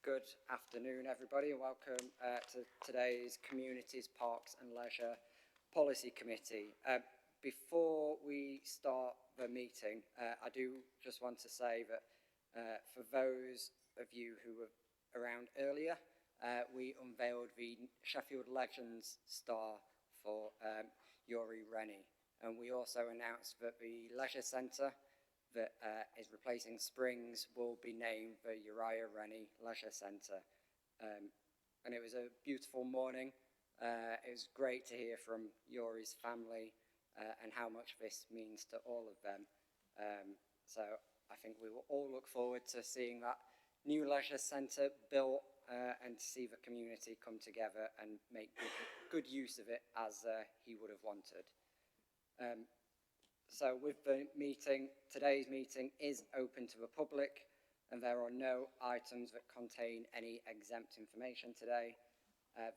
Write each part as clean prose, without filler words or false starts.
Good afternoon, everybody, and welcome to today's Communities, Parks and Leisure Policy Committee. Before we start the meeting, I do just want to say that for those of you who were around earlier, we unveiled the Sheffield Legends Star for Yuri Rennie, and we also announced that the Leisure Centre that is replacing Springs will be named the Uriah Rennie Leisure Centre. And it was a beautiful morning. It was great to hear from Yuri's family and how much this means to all of them. So I think we will all look forward to seeing that new leisure centre built and to see the community come together and make good use of it as he would have wanted. So with the meeting, today's meeting is open to the public and there are no items that contain any exempt information today.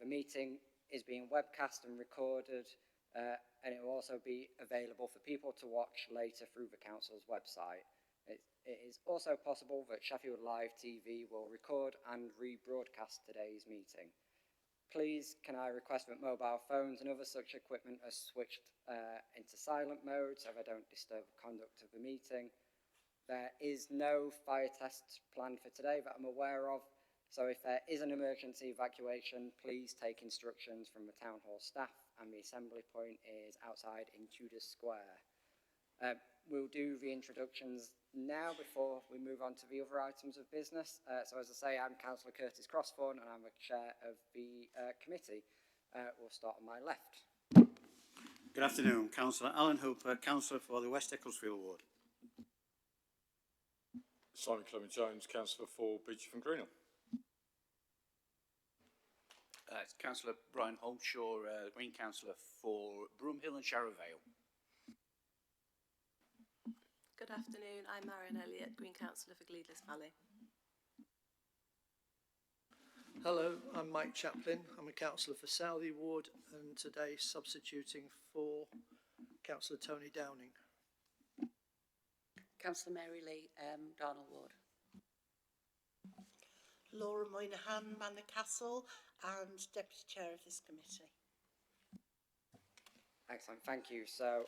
The meeting is being webcast and recorded and it will also be available for people to watch later through the council's website. It is also possible that Sheffield Live TV will record and rebroadcast today's meeting. Please, can I request that mobile phones and other such equipment are switched into silent mode so they don't disturb the conduct of the meeting. There is no fire test planned for today that I'm aware of, so if there is an emergency evacuation, please take instructions from the Town Hall staff, and the assembly point is outside in Tudor Square. We'll do the introductions now before we move on to the other items of business. So as I say, I'm Councillor Curtis Crossthorne and I'm the chair of the committee. We'll start on my left. Good afternoon, Councillor Alan Hooper, Councillor for the West Ecclesfield Ward. Simon Clement-Jones, Councillor for Beecham and Greenhill. It's Councillor Brian Holmshaw, Green Councillor for Broomhill and Sharrow Vale. Good afternoon, I'm Marion Elliott, Green Councillor for Gleadless Valley. Hello, I'm Mike Chaplin. I'm a councillor for Southey Ward and today substituting for Councillor Tony Downing. Councillor Mary Lee, Darnell Ward. Laura Moynihan, Manor Castle and Deputy Chair of this committee. Excellent, thank you. So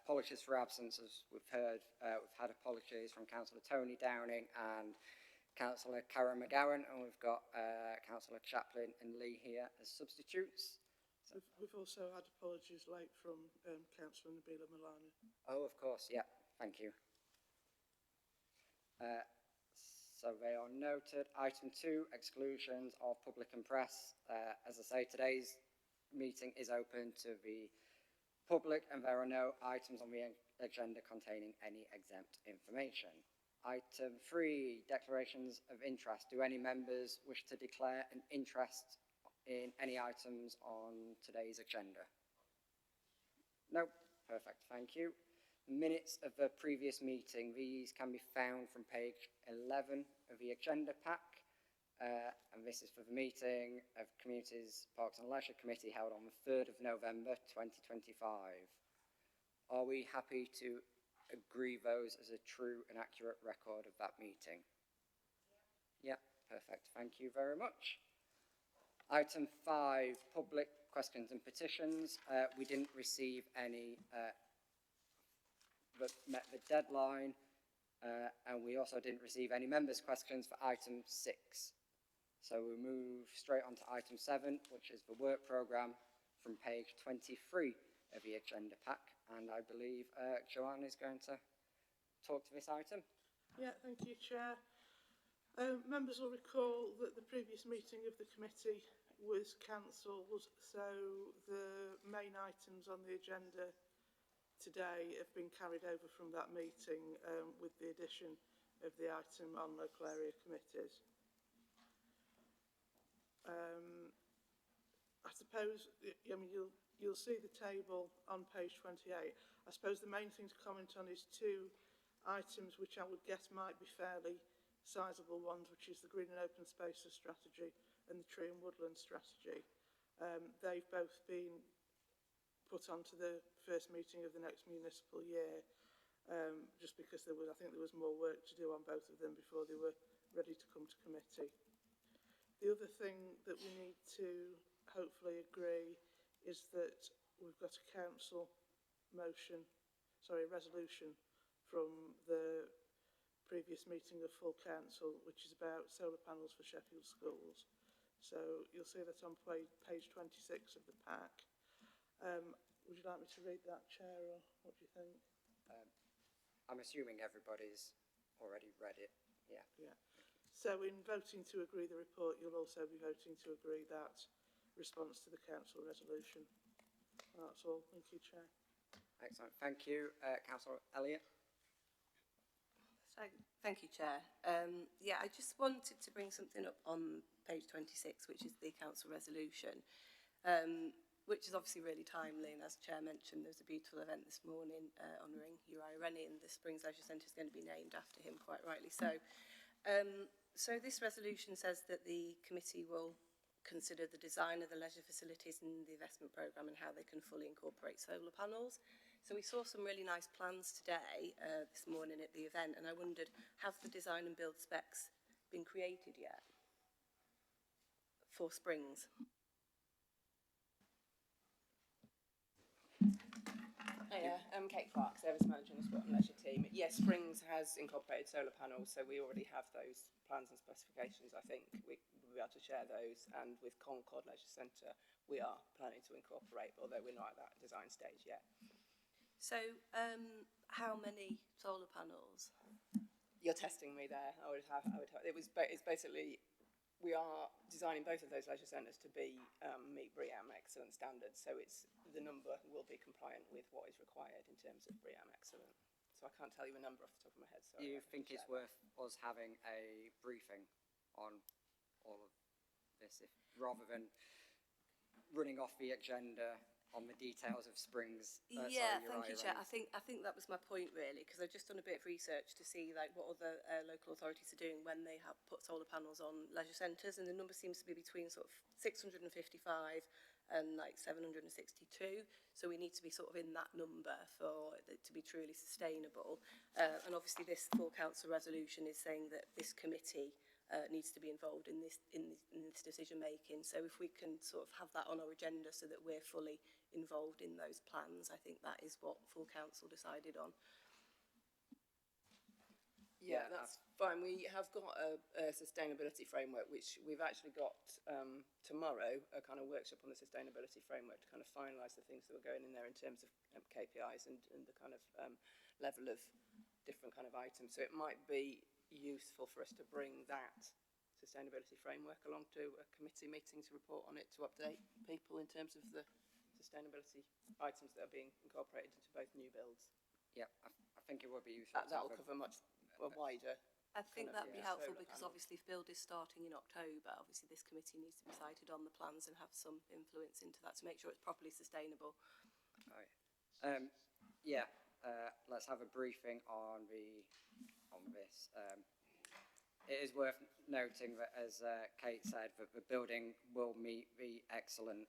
apologies for absence, as we've heard. We've had apologies from Councillor Tony Downing and Councillor Karen McGowan, and we've got Councillor Chaplin and Lee here as substitutes. So we've also had apologies late from Councillor Nabila Milani. Oh, of course, yeah, thank you. So they are noted. Item 2, exclusions of public and press. As I say, today's meeting is open to the public and there are no items on the agenda containing any exempt information. Item 3, declarations of interest. Do any members wish to declare an interest in any items on today's agenda? No? Perfect, thank you. Minutes of the previous meeting. These can be found from page 11 of the agenda pack. And this is for the meeting of Communities, Parks and Leisure Committee held on the 3rd of November 2025. Are we happy to agree those as a true and accurate record of that meeting? Yeah, perfect. Thank you very much. Item 5, public questions and petitions. We didn't receive any that met the deadline, and we also didn't receive any members' questions for item 6. So we'll move straight on to item 7, which is the work programme from page 23 of the agenda pack. And I believe Joanne is going to talk to this item. Yeah, thank you, Chair. Members will recall that the previous meeting of the committee was cancelled, so the main items on the agenda today have been carried over from that meeting with the addition of the item on local area committees. I suppose, I mean, you'll see the table on page 28. I suppose the main thing to comment on is 2 items which I would guess might be fairly sizable ones, which is the Green and Open Spaces strategy and the Tree and Woodland strategy. They've both been put onto the first meeting of the next municipal year, just because I think there was more work to do on both of them before they were ready to come to committee. The other thing that we need to hopefully agree is that we've got a resolution from the previous meeting of full council, which is about solar panels for Sheffield schools. So you'll see that on page 26 of the pack. Would you like me to read that, Chair, or what do you think? I'm assuming everybody's already read it. Yeah. Yeah. So in voting to agree the report, you'll also be voting to agree that response to the council resolution. That's all. Thank you, Chair. Excellent. Thank you. Councillor Elliott. So, thank you, Chair. Yeah, I just wanted to bring something up on page 26, which is the council resolution, which is obviously really timely. And as the Chair mentioned, there was a beautiful event this morning honouring Uriah Rennie, and the Springs Leisure Centre is going to be named after him, quite rightly so. So this resolution says that the committee will consider the design of the leisure facilities and the investment programme and how they can fully incorporate solar panels. So we saw some really nice plans today, this morning at the event, and I wondered, have the design and build specs been created yet for Springs? Hiya, Kate Clark, Service Manager in the Sport and Leisure team. Yes, Springs has incorporated solar panels, so we already have those plans and specifications. I think we'll be able to share those, and with Concord Leisure Centre, we are planning to incorporate, although we're not at that design stage yet. So, how many solar panels? You're testing me there. It's basically, we are designing both of those leisure centres to meet BREEAM excellent standards, so the number will be compliant with what is required in terms of BREEAM excellent. So I can't tell you a number off the top of my head. Do you think it's worth us having a briefing on all of this, rather than running off the agenda on the details of Springs? Thank you, Chair. I think that was my point, really, because I've just done a bit of research to see what other local authorities are doing when they have put solar panels on leisure centres, and the number seems to be between sort of 655 and 762. So we need to be sort of in that number for it to be truly sustainable. And obviously, this full council resolution is saying that this committee needs to be involved in this decision making. So if we can sort of have that on our agenda so that we're fully involved in those plans, I think that is what full council decided on. Yeah, that's fine. We have got a sustainability framework, which we've actually got tomorrow, a kind of workshop on the sustainability framework to kind of finalise the things that are going in there in terms of KPIs and the kind of level of different kind of items. So it might be useful for us to bring that sustainability framework along to a committee meeting to report on it, to update people in terms of the sustainability items that are being incorporated into both new builds. Yeah, I think it would be useful. That will cover a wider. I think that'd be helpful because panel. obviously if build is starting in October, obviously this committee needs to be cited on the plans and have some influence into that to make sure it's properly sustainable. Let's have a briefing on this. It is worth noting that, as Kate said, that the building will meet the excellent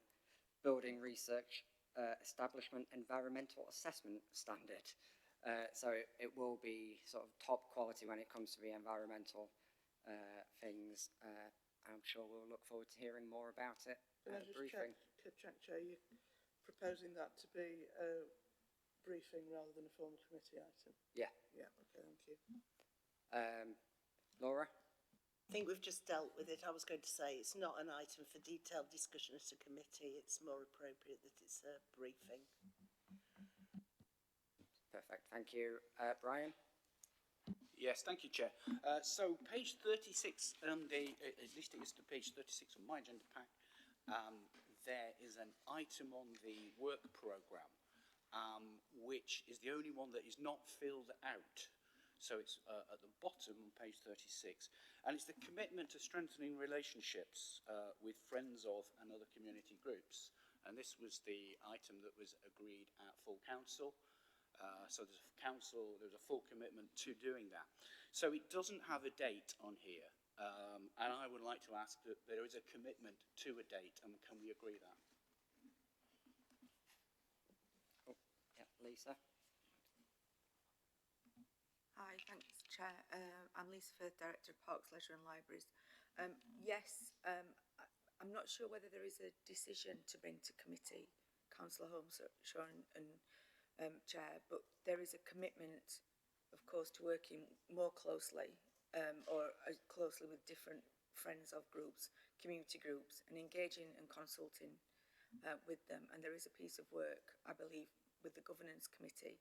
building research establishment environmental assessment standard. So it will be sort of top quality when it comes to the environmental things. I'm sure we'll look forward to hearing more about it. Can I just check, Chair, you're proposing that to be a briefing rather than a formal committee item? Yeah. Yeah, okay, thank you. Laura? I think we've just dealt with it. I was going to say it's not an item for detailed discussion as a committee. It's more appropriate that it's a briefing. Perfect, thank you. Brian? Yes, thank you, Chair. So page 36, at least it is to page 36 on my agenda pack, there is an item on the work programme, which is the only one that is not filled out. So it's at the bottom on page 36, and it's the commitment to strengthening relationships with friends of and other community groups. And this was the item that was agreed at full council. So there's a full commitment to doing that. So it doesn't have a date on here, and I would like to ask that there is a commitment to a date, and can we agree that? Oh, yeah, Lisa? Hi, thanks, Chair. I'm Lisa Firth, Director of Parks, Leisure and Libraries. Yes, not sure whether there is a decision to bring to committee, Councillor Holmes, and Chair, but there is a commitment, of course, to working more closely closely with different friends of groups, community groups, and engaging and consulting with them. And there is a piece of work, I believe, with the governance committee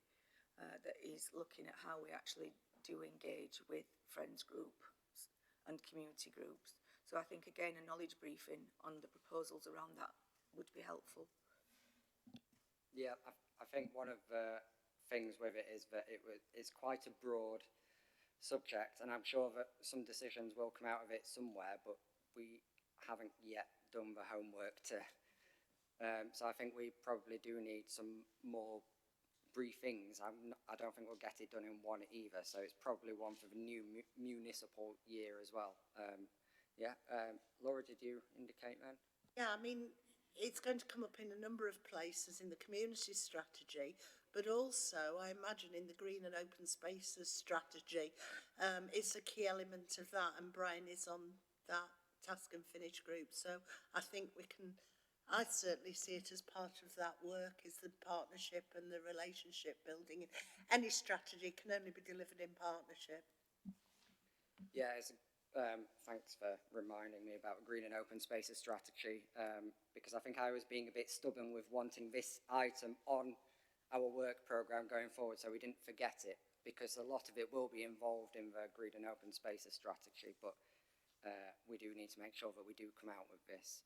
that is looking at how we actually do engage with friends groups and community groups. So I think, again, a knowledge briefing on the proposals around that would be helpful. Yeah, I think one of the things with it is that it's quite a broad subject, and I'm sure that some decisions will come out of it somewhere, but we haven't yet done the homework to. So I think we probably do need some more briefings. I don't think we'll get it done in one either, so it's probably one for the new municipal year as well. Laura, did you indicate then? Yeah, I mean, it's going to come up in a number of places in the community strategy, but also I imagine in the green and open spaces strategy. It's a key element of that, and Brian is on that task and finish group. So I think I certainly see it as part of that work, is the partnership and the relationship building. Any strategy can only be delivered in partnership. Yeah, thanks for reminding me about green and open spaces strategy, because I think I was being a bit stubborn with wanting this item on our work programme going forward, so we didn't forget it, because a lot of it will be involved in the green and open spaces strategy, but we do need to make sure that we do come out with this.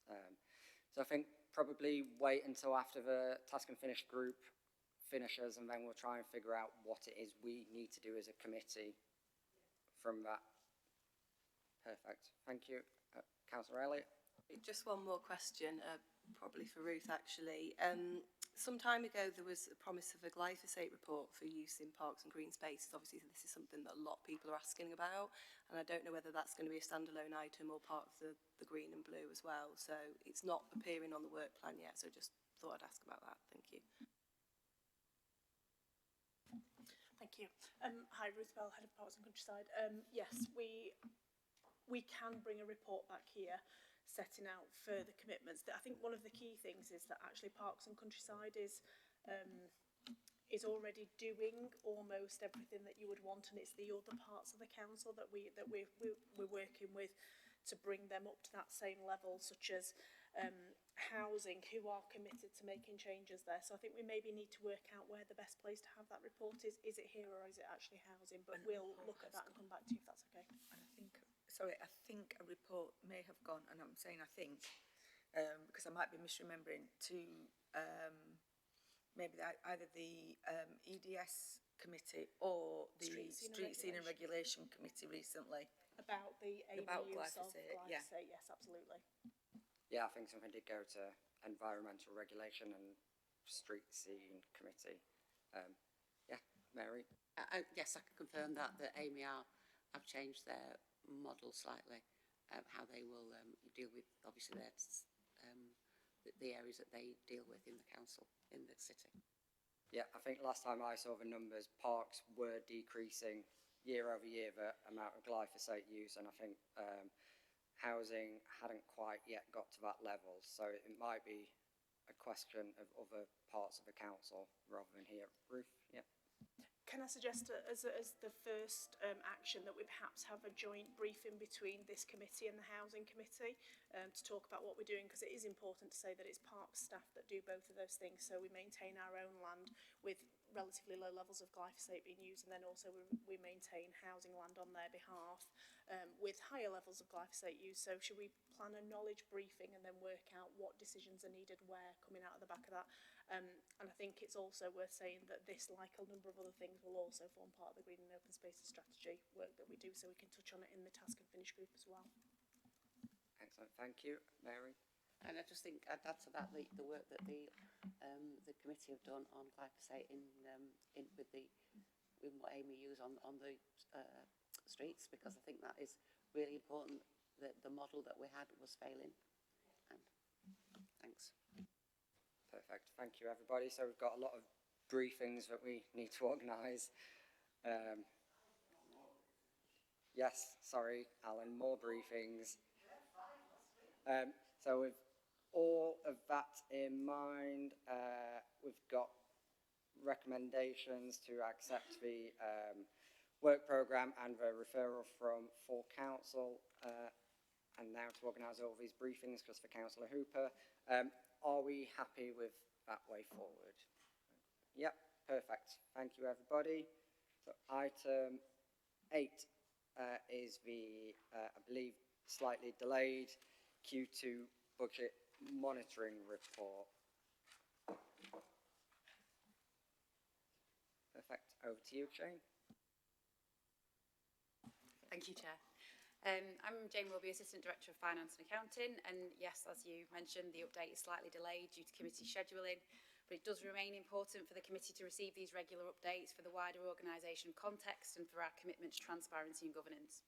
So I think probably wait until after the task and finish group finishes, and then we'll try and figure out what it is we need to do as a committee from that. Perfect. Thank you. Councillor Elliott? Just one more question, probably for Ruth, actually. Some time ago, there was a promise of a glyphosate report for use in parks and green spaces. Obviously, this is something that a lot of people are asking about, and I don't know whether that's going to be a standalone item or part of the green and blue as well. So it's not appearing on the work plan yet, so just thought I'd ask about that. Thank you. Thank you. Hi, Ruth Bell, Head of Parks and Countryside. Yes, we can bring a report back here setting out further commitments. I think one of the key things is that actually Parks and Countryside is already doing almost everything that you would want, and it's the other parts of the council that we're working with to bring them up to that same level, such as housing, who are committed to making changes there. So I think we maybe need to work out where the best place to have that report is. Is it here or is it actually housing? But we'll look at that and come back to you if that's okay. And I think a report may have gone, and I'm saying I think, because I might be misremembering, to maybe either the EDS committee or the Street Scene and Regulation committee recently. About the use of glyphosate, yeah. Yes, absolutely. Yeah, I think something did go to Environmental Regulation and Street Scene Committee. Mary? Yes, I can confirm that Amy have changed their model slightly, how they will deal with, obviously, the areas that they deal with in the council, in the city. Yeah, I think last time I saw the numbers, parks were decreasing year over year the amount of glyphosate use, and I think housing hadn't quite yet got to that level, so it might be a question of other parts of the council rather than here. Ruth? Yeah. Can I suggest as the first action that we perhaps have a joint briefing between this committee and the housing committee to talk about what we're doing, because it is important to say that it's parks staff that do both of those things. So we maintain our own land with relatively low levels of glyphosate being used, and then also we maintain housing land on their behalf with higher levels of glyphosate use. So should we plan a knowledge briefing and then work out what decisions are needed where coming out of the back of that? And I think it's also worth saying that this, like a number of other things, will also form part of the Green and Open Spaces strategy work that we do, so we can touch on it in the task and finish group as well. Excellent, thank you. Mary? And I just think I'd add to that the work that the committee have done on glyphosate with what Amy used on the streets, because I think that is really important. That the model that we had was failing. And thanks. Perfect, thank you everybody. So we've got a lot of briefings that we need to organise. Yes, sorry, Alan, more briefings. So with all of that in mind, we've got recommendations to accept the work programme and the referral from full council, and now to organise all these briefings just for Councillor Hooper. Are we happy with that way forward? Yep, perfect. Thank you, everybody. So item 8 is the, I believe, slightly delayed Q2 budget monitoring report. Perfect. Over to you, Jane. Thank you, Chair. I'm Jane Wilby, Assistant Director of Finance and Accounting, and yes, as you mentioned, the update is slightly delayed due to committee scheduling, but it does remain important for the committee to receive these regular updates for the wider organisation context and for our commitment to transparency and governance.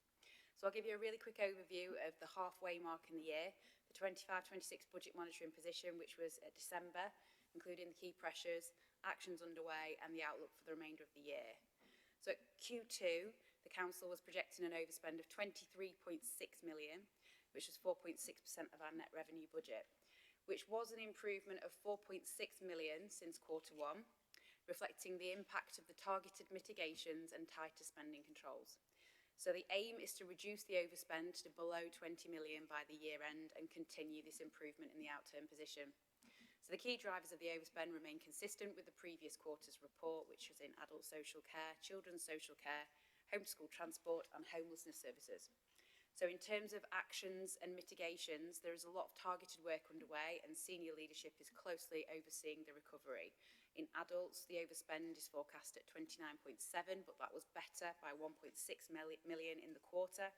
So I'll give you a really quick overview of the halfway mark in the year, the 25-26 budget monitoring position, which was at December, including the key pressures, actions underway and the outlook for the remainder of the year. So at Q2, the Council was projecting an overspend of 23.6 million, which was 4.6% of our net revenue budget, which was an improvement of 4.6 million since Q1, reflecting the impact of the targeted mitigations and tighter spending controls. So the aim is to reduce the overspend to below 20 million by the year end and continue this improvement in the outturn position. So the key drivers of the overspend remain consistent with the previous quarter's report, which was in adult social care, children's social care, home to school transport and homelessness services. So in terms of actions and mitigations, there is a lot of targeted work underway and senior leadership is closely overseeing the recovery. In adults, the overspend is forecast at 29.7, but that was better by 1.6 million in the quarter.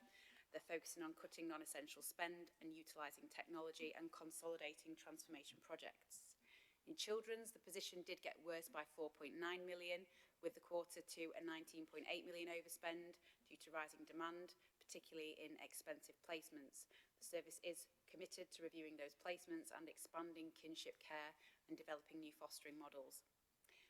They're focusing on cutting non-essential spend and utilising technology and consolidating transformation projects. In children's, the position did get worse by 4.9 million, with the quarter to a 19.8 million overspend due to rising demand, particularly in expensive placements. The service is committed to reviewing those placements and expanding kinship care and developing new fostering models.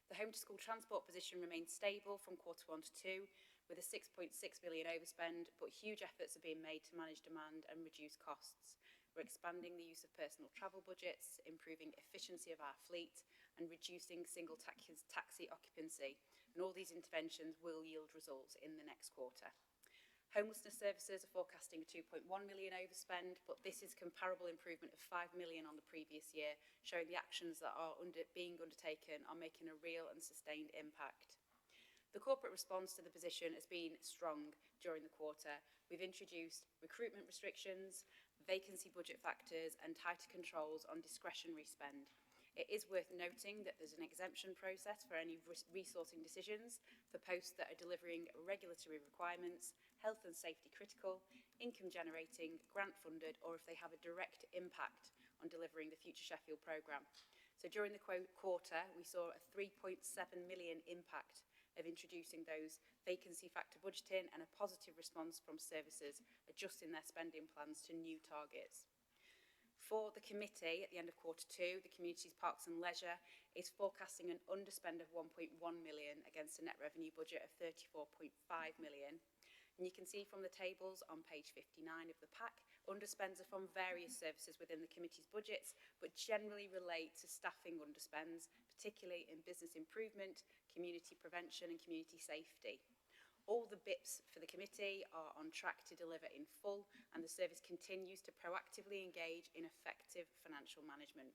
The home to school transport position remains stable from Q1 to 2, with a 6.6 million overspend, but huge efforts are being made to manage demand and reduce costs. We're expanding the use of personal travel budgets, improving efficiency of our fleet and reducing single taxi occupancy. And all these interventions will yield results in the next quarter. Homelessness services are forecasting a 2.1 million overspend, but this is comparable improvement of 5 million on the previous year, showing the actions that are being undertaken are making a real and sustained impact. The corporate response to the position has been strong during the quarter. We've introduced recruitment restrictions, vacancy budget factors and tighter controls on discretionary spend. It is worth noting that there's an exemption process for any resourcing decisions for posts that are delivering regulatory requirements, health and safety critical, income generating, grant funded, or if they have a direct impact on delivering the Future Sheffield programme. So during the quarter, we saw a 3.7 million impact of introducing those vacancy factor budgeting and a positive response from services adjusting their spending plans to new targets. For the committee, at the end of Q2, the Communities, Parks and Leisure is forecasting an underspend of 1.1 million against a net revenue budget of 34.5 million. And you can see from the tables on page 59 of the pack, underspends are from various services within the committee's budgets, but generally relate to staffing underspends, particularly in business improvement, community prevention and community safety. All the BIPs for the committee are on track to deliver in full, and the service continues to proactively engage in effective financial management.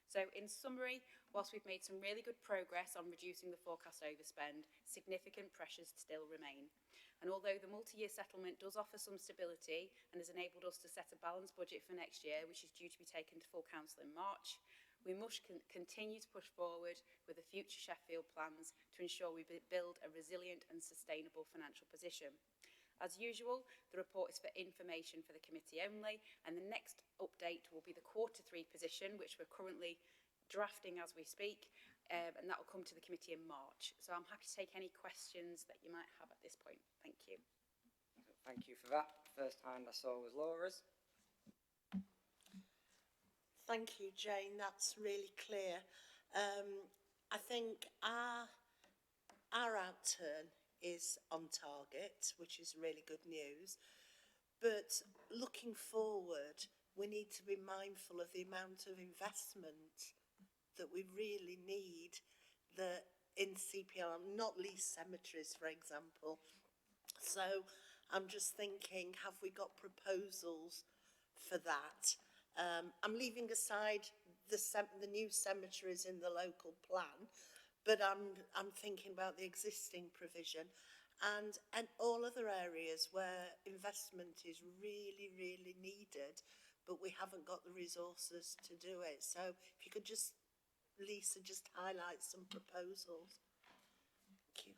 So in summary, whilst we've made some really good progress on reducing the forecast overspend, significant pressures still remain. And although the multi-year settlement does offer some stability and has enabled us to set a balanced budget for next year, which is due to be taken to full council in March, we must continue to push forward with the Future Sheffield plans to ensure we build a resilient and sustainable financial position. As usual, the report is for information for the committee only, and the next update will be the Q3 position, which we're currently drafting as we speak, and that will come to the committee in March. So I'm happy to take any questions that you might have at this point. Thank you. Thank you for that. First hand I saw was Laura's. Thank you, Jane. That's really clear. I think our outturn is on target, which is really good news. But looking forward, we need to be mindful of the amount of investment that we really need in CPR, not least cemeteries, for example. So I'm just thinking, have we got proposals for that? I'm leaving aside the new cemeteries in the local plan, but I'm thinking about the existing provision and all other areas where investment is really, really needed, but we haven't got the resources to do it. So if you could just, Lisa, just highlight some proposals. Thank you.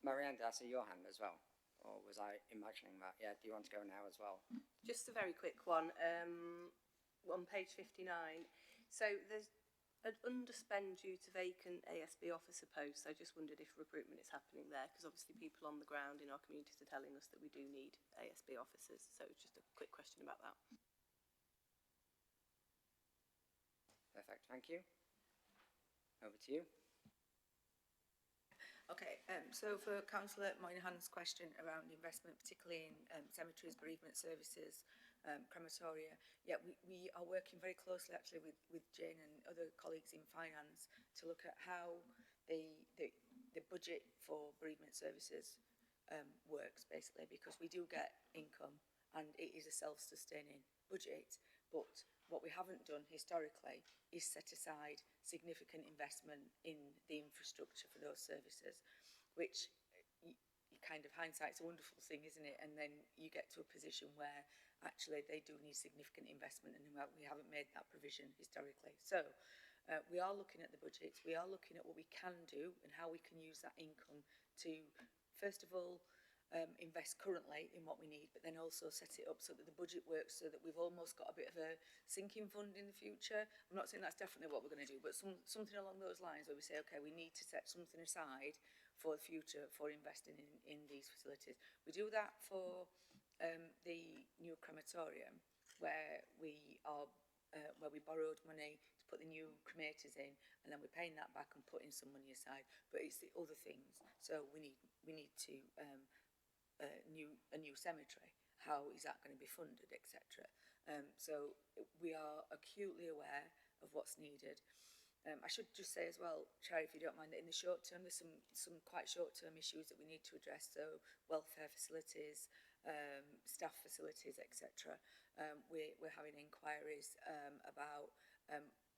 Marianne, did I see your hand as well? Or was I imagining that? Yeah, do you want to go now as well? Just a very quick one, on page 59. So there's an underspend due to vacant ASB officer posts. I just wondered if recruitment is happening there, because obviously people on the ground in our communities are telling us that we do need ASB officers. So just a quick question about that. Perfect, thank you. Over to you. Okay, so for Councillor Moynihan's question around investment, particularly in cemeteries, bereavement services, crematoria, yeah, we are working very closely actually with Jane and other colleagues in finance to look at how the budget for bereavement services works, basically, because we do get income and it is a self-sustaining budget, but what we haven't done historically is set aside significant investment in the infrastructure for those services, which you kind of, hindsight's a wonderful thing, isn't it? And then you get to a position where actually they do need significant investment and we haven't made that provision historically. So we are looking at the budgets, we are looking at what we can do and how we can use that income to, first of all, invest currently in what we need, but then also set it up so that the budget works, so that we've almost got a bit of a sinking fund in the future. I'm not saying that's definitely what we're going to do, but something along those lines where we say, okay, we need to set something aside for the future for investing in these facilities. We do that for the new crematorium, where we borrowed money to put the new cremators in, and then we're paying that back and putting some money aside. But it's the other things. So we need to a new cemetery. How is that going to be funded, etc. So we are acutely aware of what's needed. I should just say as well, Chair, if you don't mind, that in the short term there's some quite short-term issues that we need to address. So welfare facilities, staff facilities, etc. We're having inquiries about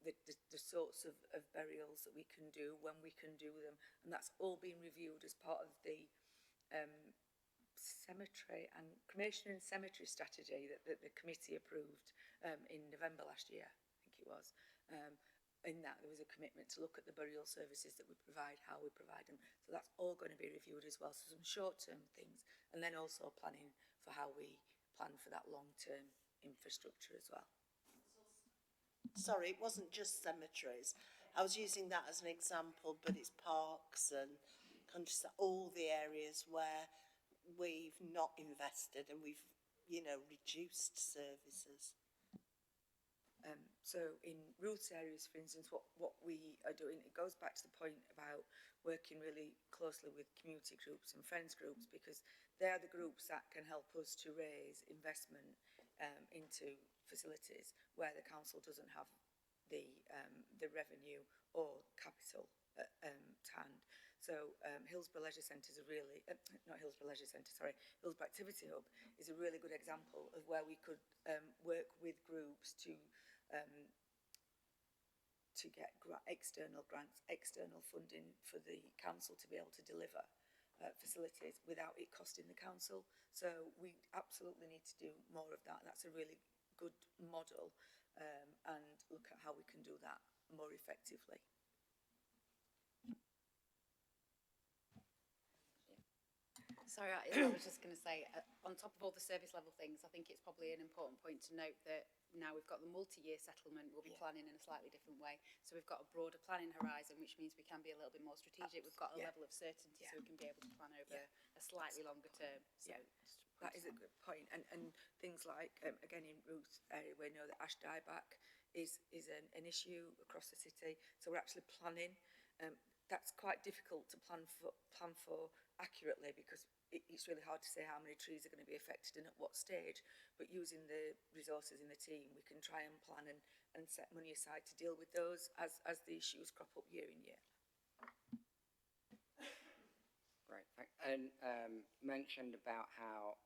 the sorts of burials that we can do, when we can do them, and that's all being reviewed as part of the cemetery and cremation and cemetery strategy that the committee approved in November last year, I think it was. In that there was a commitment to look at the burial services that we provide, how we provide them. So that's all going to be reviewed as well. So some short-term things, and then also planning for how we plan for that long-term infrastructure as well. Sorry, it wasn't just cemeteries. I was using that as an example, but it's parks and countryside, all the areas where we've not invested and we've, reduced services. So in roots areas, for instance, what we are doing, it goes back to the point about working really closely with community groups and friends groups, because they're the groups that can help us to raise investment into facilities where the council doesn't have the revenue or capital at hand. So Hillsborough Leisure Centre is a really, not Hillsborough Leisure Centre, sorry, Hillsborough Activity Hub is a really good example of where we could work with groups to get external grants, external funding for the council to be able to deliver facilities without it costing the council. So we absolutely need to do more of that. That's a really good model, and look at how we can do that more effectively. Sorry, I was just going to say, on top of all the service level things, I think it's probably an important point to note that now we've got the multi-year settlement, we'll be planning in a slightly different way. So we've got a broader planning horizon, which means we can be a little bit more strategic. We've got a level of certainty, so we can be able to plan over a slightly longer term. So that is a good point. And things like, again, in Ruth's area, we know that ash dieback is an issue across the city. So we're actually planning. That's quite difficult to plan for accurately, because it's really hard to say how many trees are going to be affected and at what stage, but using the resources in the team, we can try and plan and set money aside to deal with those as the issues crop up year in year. Great. And mentioned about how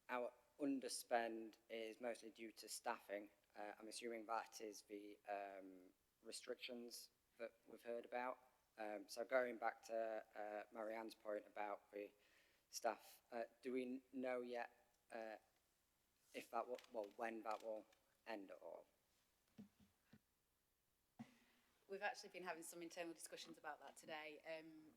our underspend is mostly due to staffing. I'm assuming that is the restrictions that we've heard about. So going back to Marianne's point about the staff, do we know yet if that will, well, when that will end at all? We've actually been having some internal discussions about that today,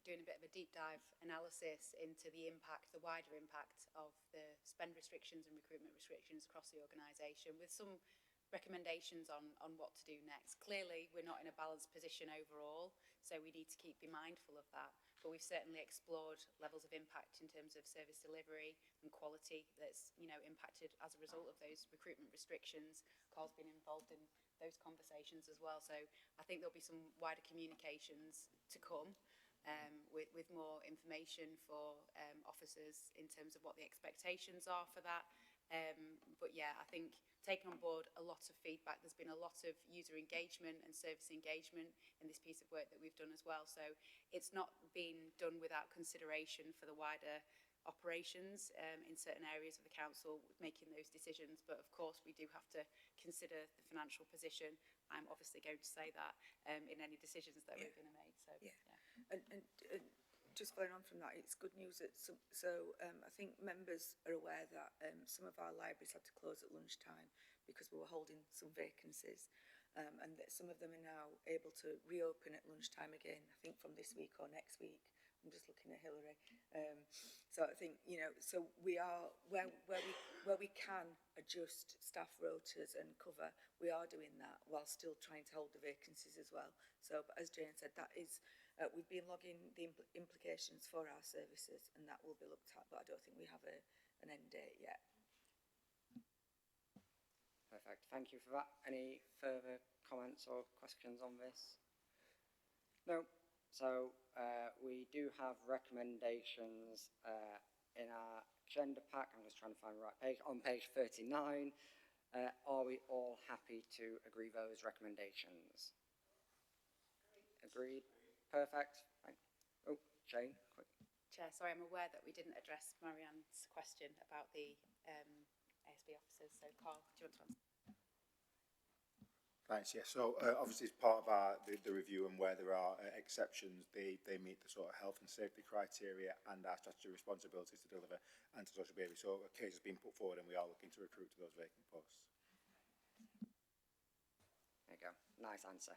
doing a bit of a deep dive analysis into the impact, the wider impact of the spend restrictions and recruitment restrictions across the organisation, with some recommendations on what to do next. Clearly, we're not in a balanced position overall, so we need to be mindful of that. But we've certainly explored levels of impact in terms of service delivery and quality that's, you know, impacted as a result of those recruitment restrictions. Carl's been involved in those conversations as well. So I think there'll be some wider communications to come with more information for officers in terms of what the expectations are for that. But yeah, I think taking on board a lot of feedback. There's been a lot of user engagement and service engagement in this piece of work that we've done as well. So it's not been done without consideration for the wider operations in certain areas of the council making those decisions. But of course, we do have to consider the financial position. I'm obviously going to say that in any decisions that we're going to make. So yeah. And just following on from that, it's good news that I think members are aware that some of our libraries had to close at lunchtime because we were holding some vacancies, and that some of them are now able to reopen at lunchtime again, I think from this week or next week. I'm just looking at Hillary. So I think, you know, so we are, where we can adjust staff rotas and cover, we are doing that while still trying to hold the vacancies as well. So, but as Jane said, that is, we've been logging the implications for our services, and that will be looked at, but I don't think we have an end date yet. Perfect. Thank you for that. Any further comments or questions on this? No. So we do have recommendations in our agenda pack. I'm just trying to find the right page. On page 39, are we all happy to agree those recommendations? Agreed. Perfect. Oh, Jane, quick. Chair, sorry, I'm aware that we didn't address Marianne's question about the ASB officers. So Carl, do you want to answer? Thanks, yes. So obviously as part of the review, and where there are exceptions, they meet the sort of health and safety criteria and our statutory responsibilities to deliver antisocial behaviour. So a case has been put forward and we are looking to recruit to those vacant posts. There you go. Nice answer.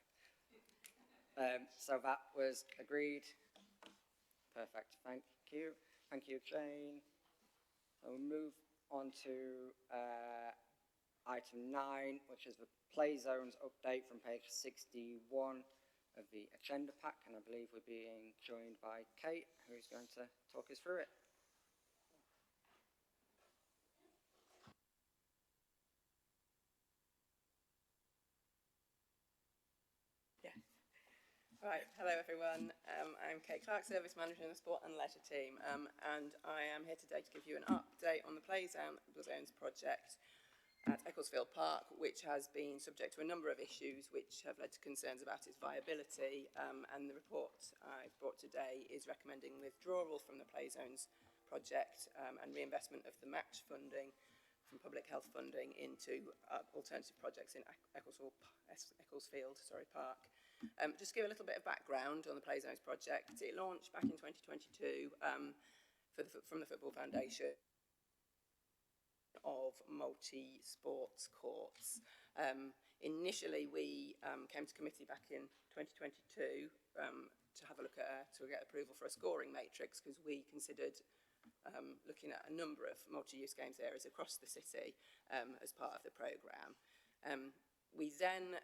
So that was agreed. Perfect. Thank you. Thank you, Jane. So we'll move on to item 9, which is the play zones update from page 61 of the agenda pack, and I believe we're being joined by Kate, who's going to talk us through it. Yeah. Right, hello everyone. I'm Kate Clark, Service Manager in the Sport and Leisure team, and I am here today to give you an update on the play zones project at Ecclesfield Park, which has been subject to a number of issues which have led to concerns about its viability, and the report I've brought today is recommending withdrawal from the play zones project and reinvestment of the match funding from public health funding into alternative projects in Ecclesfield Park. Just to give a little bit of background on the play zones project, it launched back in 2022 from the Football Foundation of multi-sports courts. Initially, we came to committee back in 2022 to have a look at to get approval for a scoring matrix, because we considered looking at a number of multi-use games areas across the city as part of the programme. We then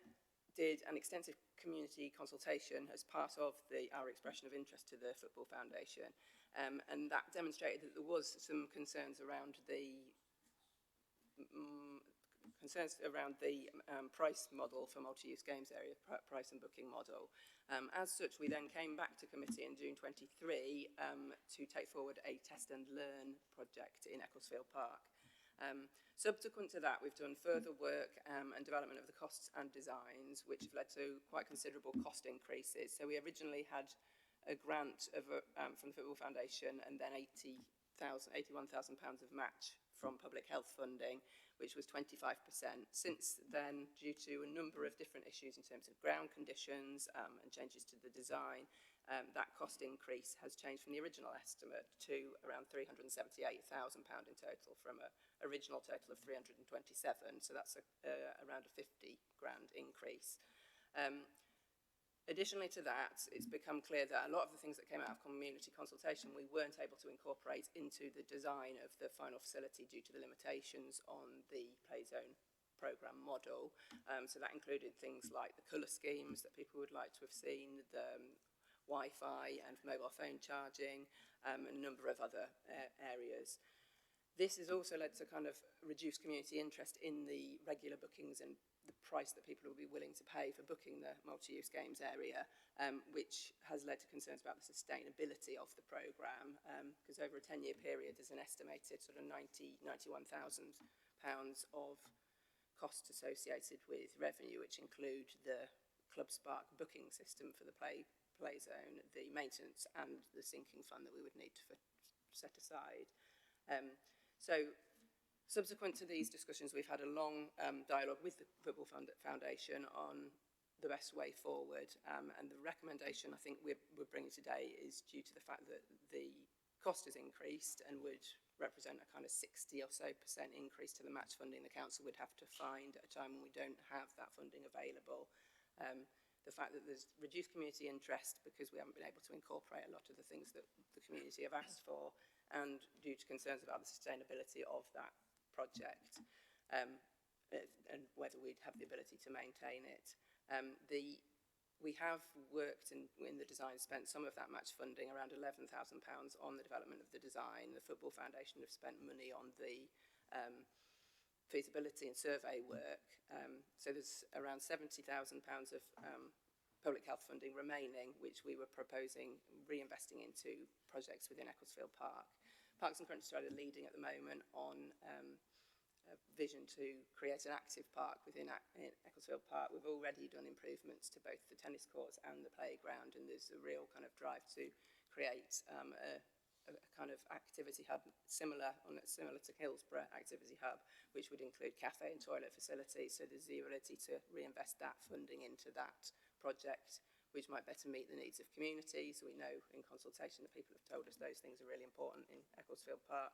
did an extensive community consultation as part of our expression of interest to the Football Foundation, and that demonstrated that there was some concerns around the concerns around the price model for multi-use games area, price and booking model. As such, we then came back to committee in June 23 to take forward a test and learn project in Ecclesfield Park. Subsequent to that, we've done further work and development of the costs and designs, which have led to quite considerable cost increases. So we originally had a grant of, from the Football Foundation and then £81,000 of match from public health funding, which was 25%. Since then, due to a number of different issues in terms of ground conditions and changes to the design, that cost increase has changed from the original estimate to around £378,000 in total from an original total of 327. So that's around a 50 grand increase. Additionally to that, it's become clear that a lot of the things that came out of community consultation we weren't able to incorporate into the design of the final facility due to the limitations on the play zone programme model. So that included things like the colour schemes that people would like to have seen, the Wi-Fi and mobile phone charging, and a number of other areas. This has also led to kind of reduced community interest in the regular bookings and the price that people will be willing to pay for booking the multi-use games area, which has led to concerns about the sustainability of the programme, because over a 10-year period there's an estimated sort of £91,000 of costs associated with revenue, which include the Club Spark booking system for the play zone, the maintenance and the sinking fund that we would need to set aside. So subsequent to these discussions, we've had a long dialogue with the Football Foundation on the best way forward, and the recommendation I think we're bringing today is due to the fact that the cost has increased and would represent a kind of 60% or so increase to the match funding the council would have to find at a time when we don't have that funding available. The fact that there's reduced community interest because we haven't been able to incorporate a lot of the things that the community have asked for, and due to concerns about the sustainability of that project, and whether we'd have the ability to maintain it. We have worked in the design, spent some of that match funding, around £11,000 on the development of the design. The Football Foundation have spent money on the feasibility and survey work. So there's around £70,000 of public health funding remaining, which we were proposing reinvesting into projects within Ecclesfield Park. Parks and Countryside are leading at the moment on a vision to create an active park within Ecclesfield Park. We've already done improvements to both the tennis courts and the playground, and there's a real kind of drive to create a kind of activity hub similar to Hillsborough activity hub, which would include cafe and toilet facilities. So there's the ability to reinvest that funding into that project, which might better meet the needs of communities. We know in consultation that people have told us those things are really important in Ecclesfield Park.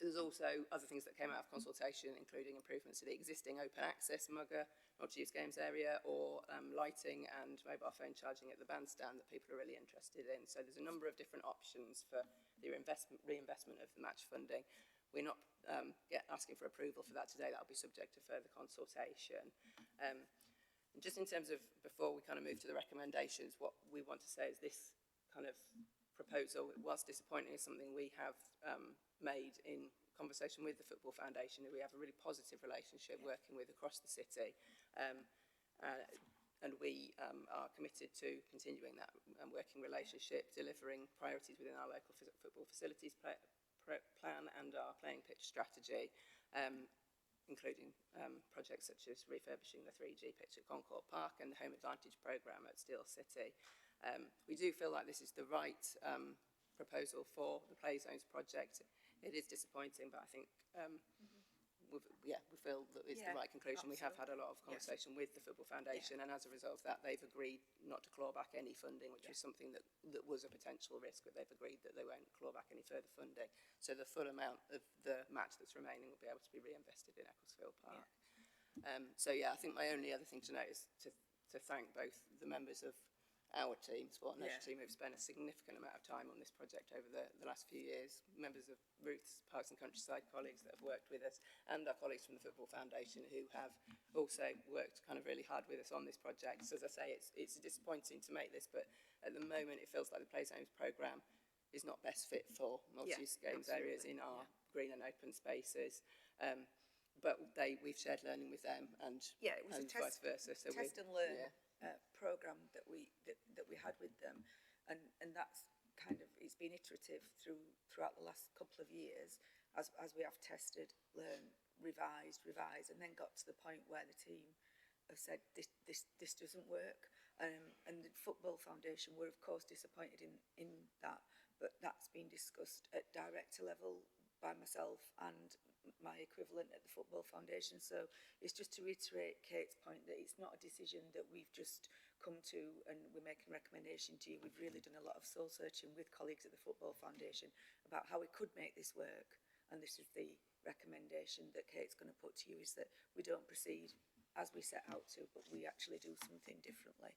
There's also other things that came out of consultation, including improvements to the existing open access mugger, multi-use games area, or lighting and mobile phone charging at the bandstand that people are really interested in. So there's a number of different options for the reinvestment of the match funding. We're not asking for approval for that today. That'll be subject to further consultation. Just in terms of, before we kind of move to the recommendations, what we want to say is this kind of proposal, whilst disappointing, is something we have made in conversation with the Football Foundation, who we have a really positive relationship working with across the city. And we are committed to continuing that working relationship, delivering priorities within our local football facilities plan and our playing pitch strategy, including projects such as refurbishing the 3G pitch at Concord Park and the Home Advantage programme at Steel City. We do feel like this is the right proposal for the Play Zones project. It is disappointing, but I think we feel that it's the right conclusion. Absolutely. We have had a lot of conversation with the Football Foundation, and as a result of that, they've agreed not to claw back any funding, which was something that was a potential risk, but they've agreed that they won't claw back any further funding. So the full amount of the match that's remaining will be able to be reinvested in Ecclesfield Park. So I think my only other thing to note is to thank both the members of our team, Sport and Leisure team, who've spent a significant amount of time on this project over the last few years, members of Ruth's Parks and Countryside colleagues that have worked with us, and our colleagues from the Football Foundation who have also worked kind of really hard with us on this project. So as I say, it's disappointing to make this, but at the moment it feels like the Play Zones programme is not best fit for multi-use games areas in our green and open spaces. but we've shared learning with them, and Yeah, it was and a test, vice versa. So test and learn programme that we had with them, and that's kind of, it's been iterative throughout the last couple of years as we have tested, learned, revised, and then got to the point where the team have said this doesn't work. And the Football Foundation were of course disappointed in that, but that's been discussed at director level by myself and my equivalent at the Football Foundation. So it's just to reiterate Kate's point that it's not a decision that we've just come to and we're making a recommendation to you. We've really done a lot of soul searching with colleagues at the Football Foundation about how we could make this work, and this is the recommendation that Kate's going to put to you, is that we don't proceed as we set out to, but we actually do something differently,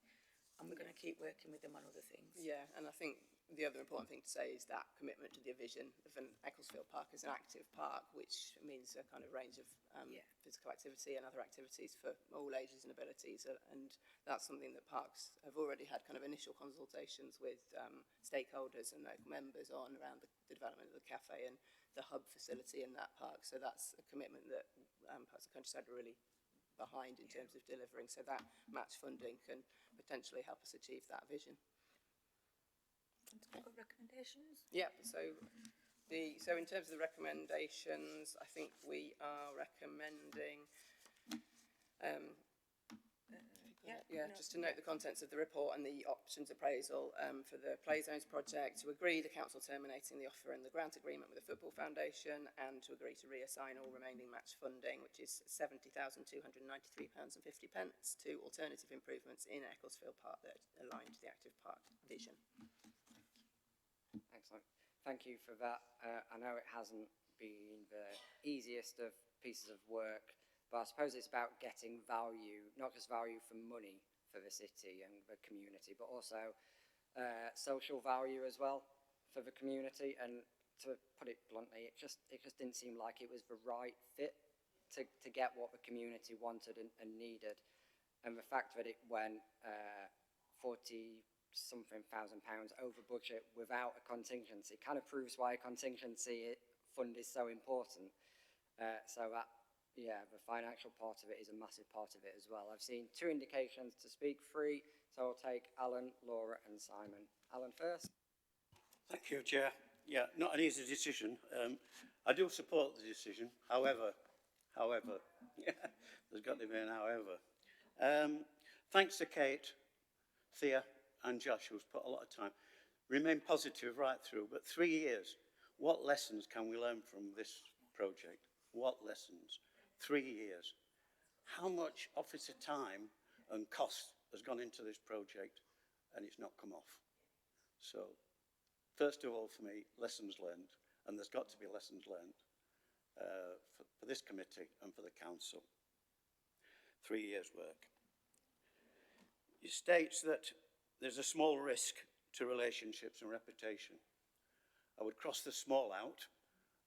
and we're going to keep working with them on other things. Yeah, and I think the other important thing to say is that commitment to the vision of an Ecclesfield Park as an active park, which means a kind of range of physical activity and other activities for all ages and abilities, and that's something that parks have already had kind of initial consultations with stakeholders and local members on around the development of the cafe and the hub facility in that park. So that's a commitment that Parks and Countryside are really behind in terms of delivering, so that match funding can potentially help us achieve that vision. Recommendations? Yeah, so in terms of the recommendations, I think we are recommending just to note the contents of the report and the options appraisal for the play zones project, to agree the council terminating the offer and the grant agreement with the Football Foundation, and to agree to reassign all remaining match funding, which is £70,293.50 to alternative improvements in Ecclesfield Park that align to the active park vision. Excellent. Thank you for that. I know it hasn't been the easiest of pieces of work, but I suppose it's about getting value, not just value for money for the city and the community, but also social value as well for the community. And to put it bluntly, it just didn't seem like it was the right fit to get what the community wanted and needed. And the fact that it went 40-something thousand pounds over budget without a contingency kind of proves why a contingency fund is so important. So that, the financial part of it is a massive part of it as well. I've seen 2 indications to speak, 3, so I'll take Alan, Laura and Simon. Alan first. Thank you, Chair. Yeah, not an easy decision. I do support the decision. However, there's got to be an however. Thanks to Kate, Thea and Josh, who's put a lot of time. Remain positive right through, but 3 years, what lessons can we learn from this project? What lessons? 3 years. How much officer time and cost has gone into this project and it's not come off? So, first of all, for me, lessons learned, and there's got to be lessons learned for this committee and for the council. 3 years' work. It states that there's a small risk to relationships and reputation. I would cross the small out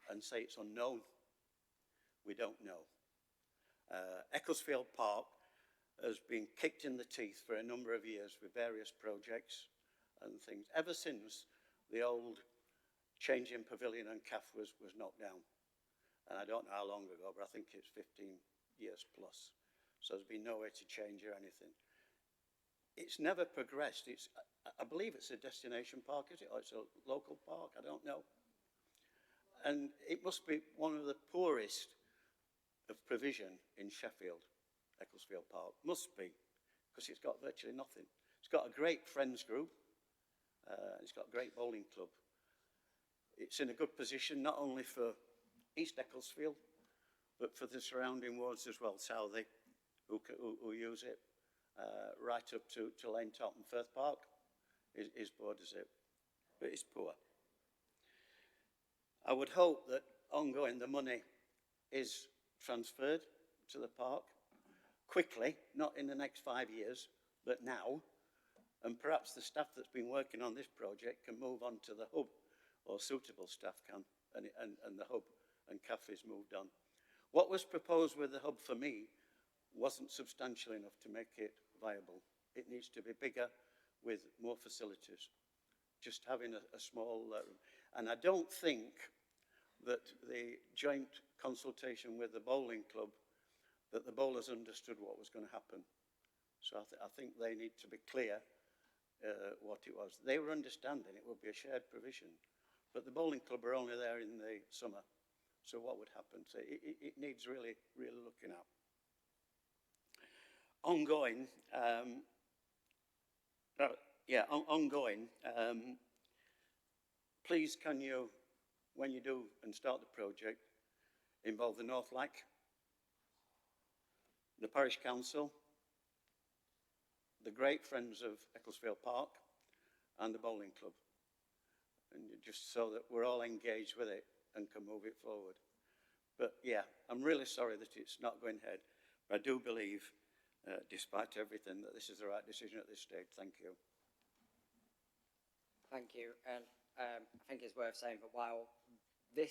and say it's unknown. We don't know. Ecclesfield Park has been kicked in the teeth for a number of years with various projects and things, ever since the old changing pavilion and CAF was knocked down. And I don't know how long ago, but I think it's 15 years plus. So there's been no way to change or anything. It's never progressed. I believe it's a destination park, is it? Or it's a local park, I don't know. And it must be one of the poorest of provision in Sheffield, Ecclesfield Park. Must be, because it's got virtually nothing. It's got a great friends group. It's got a great bowling club. It's in a good position, not only for East Ecclesfield, but for the surrounding wards as well. Southey, who use it, right up to Lane Top and Firth Park is borders it, but it's poor. I would hope that ongoing the money is transferred to the park quickly, not in the next 5 years, but now, and perhaps the staff that's been working on this project can move on to the hub, or suitable staff can, and the hub and cafes moved on. What was proposed with the hub for me wasn't substantial enough to make it viable. It needs to be bigger with more facilities. Just having a small, and I don't think that the joint consultation with the bowling club that the bowlers understood what was going to happen. So I think they need to be clear what it was. They were understanding it would be a shared provision, but the bowling club are only there in the summer. So what would happen? So it needs really, really looking at. Ongoing, please can you, when you do and start the project, involve the North Lac, the Parish Council, the great friends of Ecclesfield Park, and the bowling club. And just so that we're all engaged with it and can move it forward. But yeah, I'm really sorry that it's not going ahead. But I do believe, despite everything, that this is the right decision at this stage. Thank you. Thank you. And I think it's worth saying that while the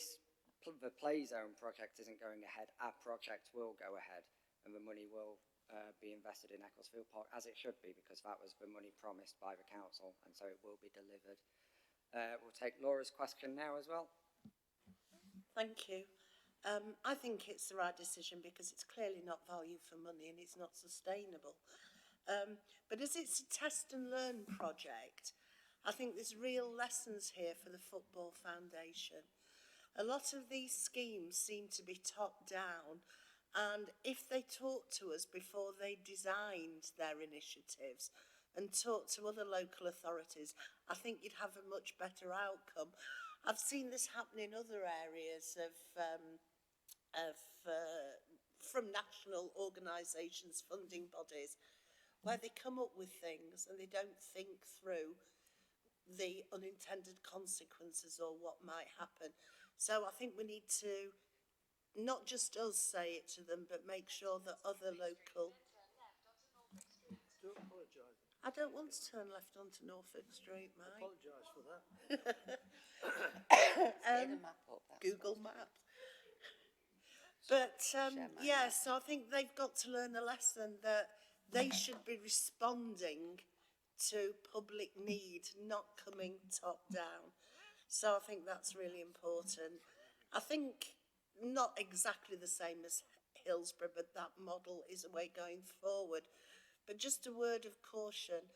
play zone project isn't going ahead, our project will go ahead, and the money will be invested in Ecclesfield Park, as it should be, because that was the money promised by the council, and so it will be delivered. We'll take Laura's question now as well. Thank you. I think it's the right decision because it's clearly not value for money and it's not sustainable. But as it's a test and learn project, I think there's real lessons here for the Football Foundation. A lot of these schemes seem to be top down, and if they talked to us before they designed their initiatives and talked to other local authorities, I think you'd have a much better outcome. I've seen this happen in other areas from national organisations, funding bodies, where they come up with things and they don't think through the unintended consequences or what might happen. So I think we need to, not just us say it to them, but make sure that other local... Do apologise. I don't want to turn left onto Norfolk Street, mate. Apologise for that. Google Maps. But yeah, so I think they've got to learn a lesson that they should be responding to public need, not coming top down. So I think that's really important. I think not exactly the same as Hillsborough, but that model is a way going forward. But just a word of caution.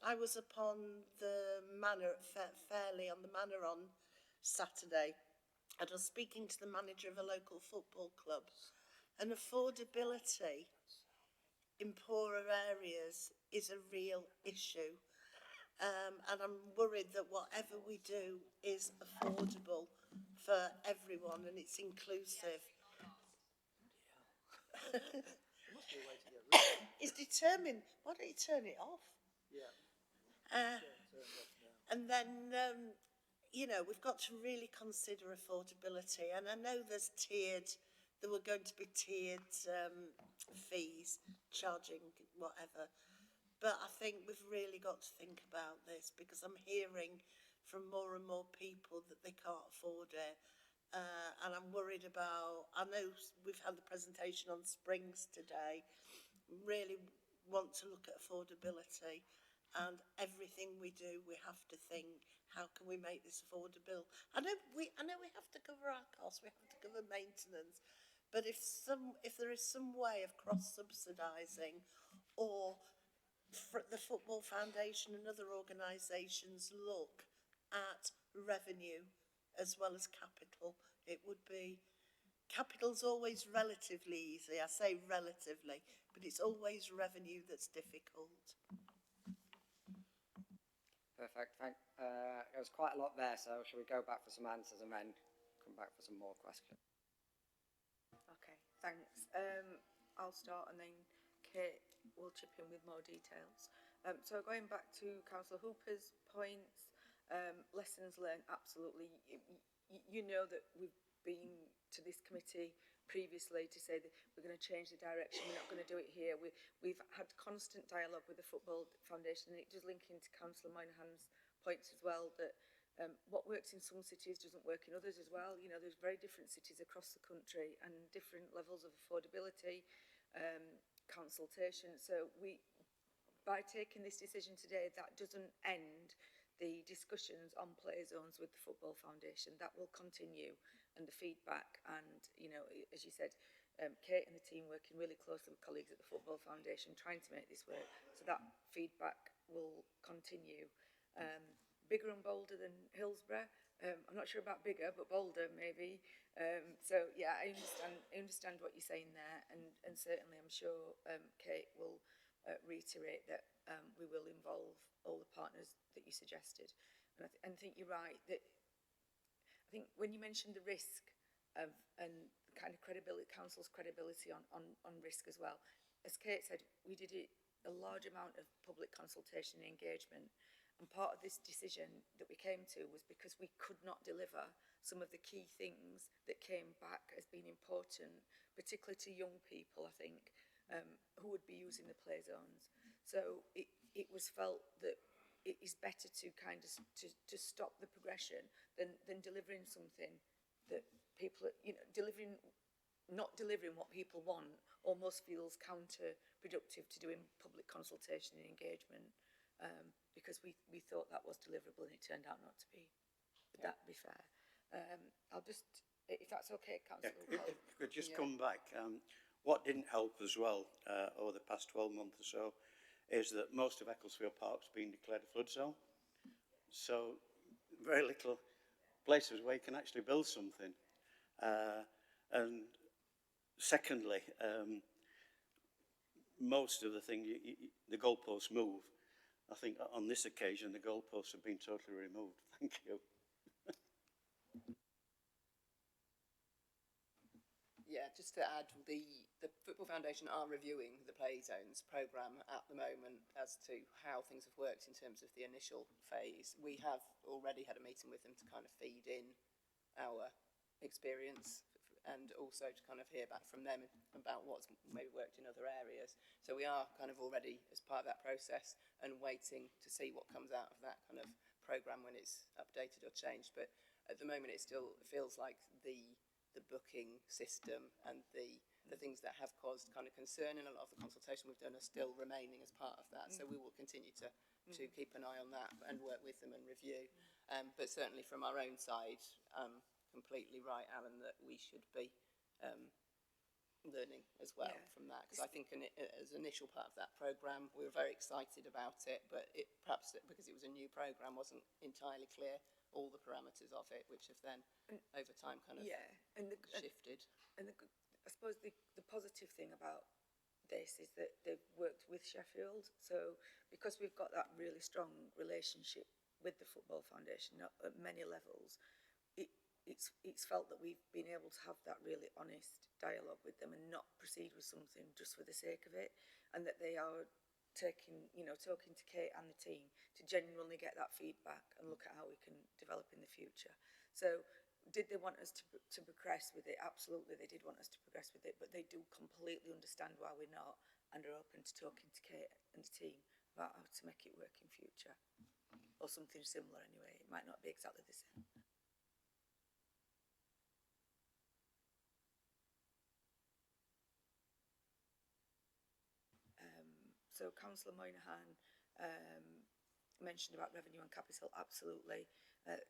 I was upon the manor at Fairley on the manor on Saturday, and I was speaking to the manager of a local football club, and affordability in poorer areas is a real issue. And I'm worried that whatever we do is affordable for everyone and it's inclusive. It's determined. Why don't you turn it off? Yeah. And then, you know, we've got to really consider affordability. And I know there were going to be tiered fees, charging whatever. But I think we've really got to think about this because I'm hearing from more and more people that they can't afford it. And I'm worried about, I know we've had the presentation on Springs today, really want to look at affordability, and everything we do, we have to think, how can we make this affordable? I know we have to cover our costs, we have to cover maintenance, but if there is some way of cross-subsidising, or the Football Foundation and other organisations look at revenue as well as capital, it would be... Capital's always relatively easy. I say relatively, but it's always revenue that's difficult. Perfect. There was quite a lot there, so shall we go back for some answers and then come back for some more questions? Okay, thanks. I'll start and then Kate will chip in with more details. So going back to Councillor Hooper's points, lessons learned, absolutely. You know that we've been to this committee previously to say that we're going to change the direction, we're not going to do it here. We've had constant dialogue with the Football Foundation, and it does link into Councillor Moynihan's points as well, that what works in some cities doesn't work in others as well. You know, there's very different cities across the country and different levels of affordability, consultation. So by taking this decision today, that doesn't end the discussions on play zones with the Football Foundation. That will continue. the feedback. And, you know, as you said, Kate and the team working really closely with colleagues at the Football Foundation, trying to make this work. So that feedback will continue. Bigger and bolder than Hillsborough. I'm not sure about bigger, but bolder maybe. So yeah, I understand what you're saying there, and certainly I'm sure Kate will reiterate that we will involve all the partners that you suggested. And I think you're right that I think when you mentioned the risk of and kind of credibility, council's credibility on risk as well, as Kate said, we did a large amount of public consultation and engagement. And part of this decision that we came to was because we could not deliver some of the key things that came back as being important, particularly to young people, I think, who would be using the play zones. So it was felt that it is better to kind of to stop the progression than delivering something that people, you know, not delivering what people want almost feels counterproductive to doing public consultation and engagement. Because we thought that was deliverable and it turned out not to be. Would that be fair? I'll just, if that's okay, Councillor. Yeah, if you could just come back. What didn't help as well over the past 12 months or so is that most of Ecclesfield Park's been declared a flood zone. So very little places where you can actually build something. And secondly, most of the the goalposts move. I think on this occasion, the goalposts have been totally removed. Thank you. Yeah, just to add, the Football Foundation are reviewing the play zones programme at the moment as to how things have worked in terms of the initial phase. We have already had a meeting with them to kind of feed in our experience and also to kind of hear back from them about what's maybe worked in other areas. So we are kind of already as part of that process and waiting to see what comes out of that kind of programme when it's updated or changed. But at the moment it still feels like the booking system and the things that have caused kind of concern in a lot of the consultation we've done are still remaining as part of that. So we will continue to keep an eye on that and work with them and review. But certainly from our own side, completely right, Alan, that we should be learning as well from that, because I think as an initial part of that programme we were very excited about it, but it perhaps because it was a new programme wasn't entirely clear all the parameters of it, which have then over time kind of shifted. And I suppose the positive thing about this is that they've worked with Sheffield, so because we've got that really strong relationship with the Football Foundation at many levels, it's felt that we've been able to have that really honest dialogue with them and not proceed with something just for the sake of it, and that they are talking to Kate and the team to genuinely get that feedback and look at how we can develop in the future. So did they want us to progress with it? Absolutely, they did want us to progress with it, but they do completely understand why we're not and are open to talking to Kate and the team about how to make it work in future, or something similar anyway. It might not be exactly the same. So Councillor Moynihan mentioned about revenue and capital. Absolutely,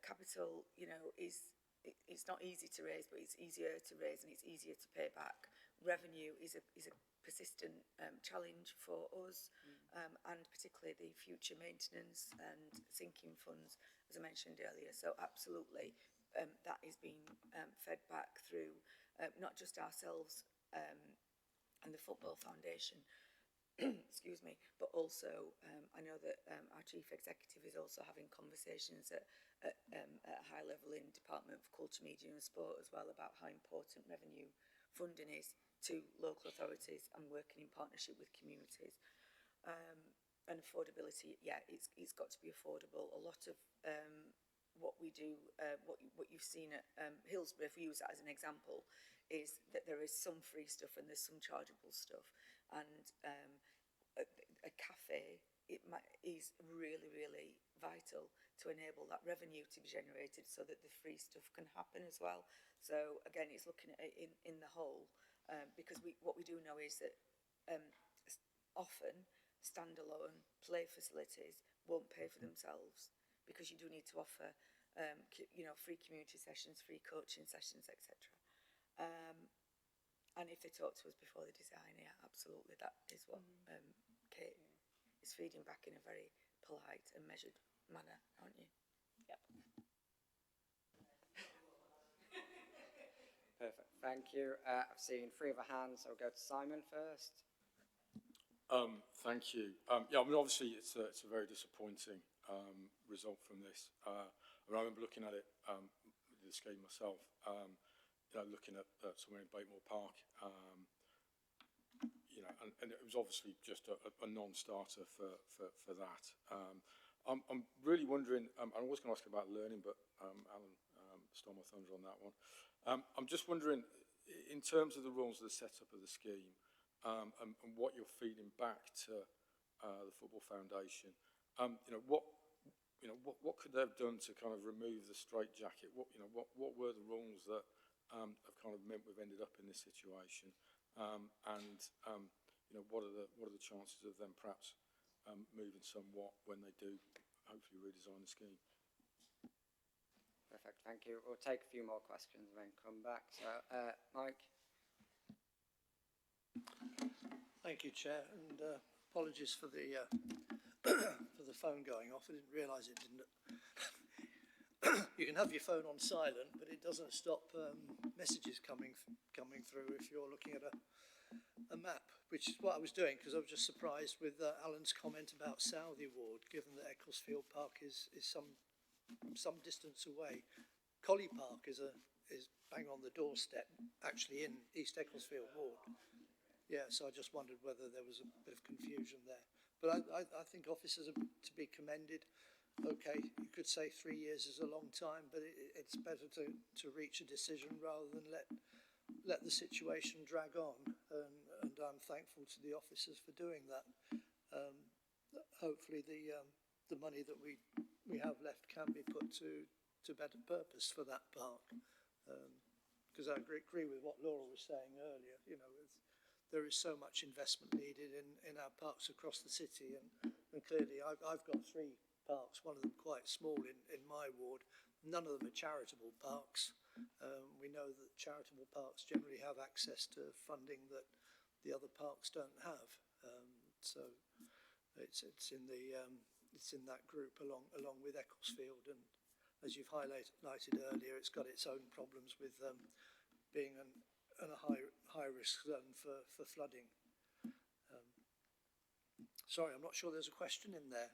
capital, you know, it's not easy to raise, but it's easier to raise and it's easier to pay back. Revenue is a persistent challenge for us, and particularly the future maintenance and sinking funds, as I mentioned earlier. So absolutely, that is being fed back through not just ourselves and the Football Foundation. Excuse me, but also I know that our chief executive is also having conversations at a high level in Department of Culture, Media and Sport as well about how important revenue funding is to local authorities and working in partnership with communities. And affordability, yeah, it's got to be affordable. A lot of what we do, what you've seen at Hillsborough, if we use that as an example, is that there is some free stuff and there's some chargeable stuff. And a cafe is really, really vital to enable that revenue to be generated so that the free stuff can happen as well. So again, it's looking at it in the whole, because what we do know is that often standalone play facilities won't pay for themselves, because you do need to offer free community sessions, free coaching sessions, etc. And if they talk to us before they design, yeah, absolutely, that is what Kate is feeding back in a very polite and measured manner, aren't you? Yep. Perfect, thank you. I've seen 3 other hands, so we'll go to Simon first. Thank you. Yeah, I mean, obviously, it's a very disappointing result from this. I remember looking at it, the scheme myself, looking at somewhere in Bakemore Park, and it was obviously just a non-starter for that. I'm really wondering, I was going to ask about learning, but Alan stole my thunder on that one. I'm just wondering, in terms of the rules of the setup of the scheme, and what you're feeding back to the Football Foundation, what could they have done to kind of remove the straitjacket? What were the rules that have kind of meant we've ended up in this situation? What are the chances of them perhaps moving somewhat when they do hopefully redesign the scheme? Perfect, thank you. We'll take a few more questions and then come back. So, Mike. Thank you, Chair, and apologies for the for the phone going off. I didn't realise it didn't. You can have your phone on silent, but it doesn't stop messages coming through if you're looking at a map, which is what I was doing, because I was just surprised with Alan's comment about Southey Ward, given that Ecclesfield Park is some distance away. Collie Park is bang on the doorstep, actually in East Ecclesfield Ward. Yeah, so I just wondered whether there was a bit of confusion there. But I think officers are to be commended. Okay, you could say 3 years is a long time, but it's better to reach a decision rather than let the situation drag on. And I'm thankful to the officers for doing that. Hopefully the money that we have left can be put to better purpose for that park. Because I agree with what Laura was saying earlier. There is so much investment needed in our parks across the city, and clearly I've got 3 parks, one of them quite small in my ward. None of them are charitable parks. We know that charitable parks generally have access to funding that the other parks don't have. So it's in that group along with Ecclesfield, and as you've highlighted earlier, it's got its own problems with being a high risk zone for flooding. Sorry, I'm not sure there's a question in there,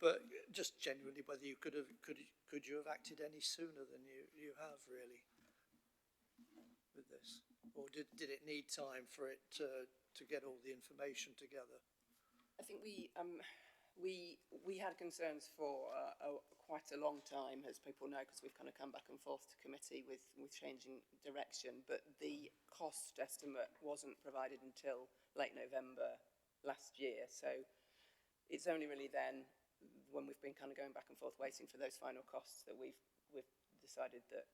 but just genuinely whether you could you have acted any sooner than you have really with this, or did it need time for it to get all the information together? I think we had concerns for quite a long time, as people know, because we've kind of come back and forth to committee with changing direction, but the cost estimate wasn't provided until late November last year, so it's only really then, when we've been kind of going back and forth waiting for those final costs, that we've decided that,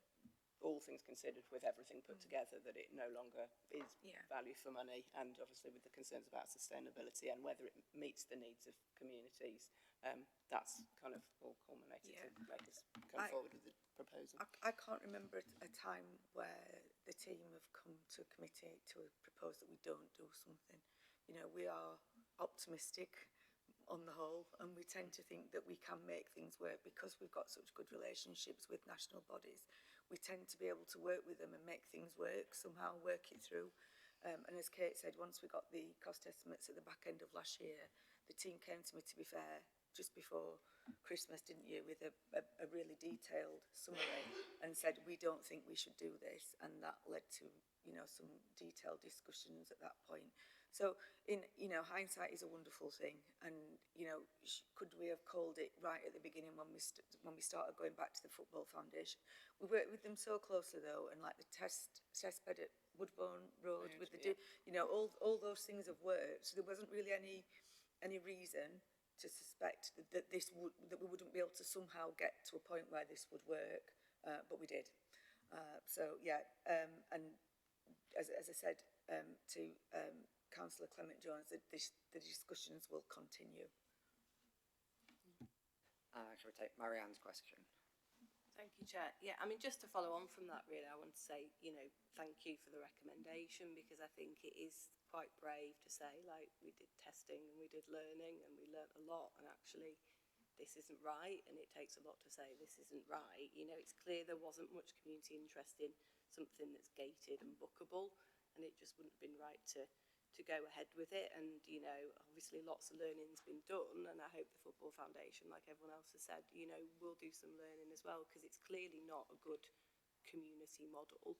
all things considered, with everything put together, that it no longer is value for money, and obviously with the concerns about sustainability and whether it meets the needs of communities, that's kind of all culminated to make us come forward with the proposal. I can't remember a time where the team have come to a committee to propose that we don't do something. We are optimistic on the whole, and we tend to think that we can make things work because we've got such good relationships with national bodies. We tend to be able to work with them and make things work, somehow work it through. And as Kate said, once we got the cost estimates at the back end of last year, the team came to me, to be fair, just before Christmas, didn't you, with a really detailed summary, and said, we don't think we should do this. And that led to, some detailed discussions at that point. So, hindsight is a wonderful thing, and could we have called it right at the beginning when we started going back to the Football Foundation? We worked with them so closely though, and like the test bed at Woodbourne Road, with the all those things have worked. So there wasn't really any reason to suspect that we wouldn't be able to somehow get to a point where this would work, but we did. And as I said to Councillor Clement Jones, the discussions will continue. Shall we take Marianne's question? Thank you, Chair. Yeah, I mean, just to follow on from that, really, I want to say, you know, thank you for the recommendation, because I think it is quite brave to say, like, we did testing and we did learning and we learnt a lot, and actually this isn't right, and it takes a lot to say this isn't right. You know, it's clear there wasn't much community interest in something that's gated and bookable, and it just wouldn't have been right to go ahead with it. And, you know, obviously lots of learning's been done, and I hope the Football Foundation, like everyone else has said, you know, will do some learning as well, because it's clearly not a good community model.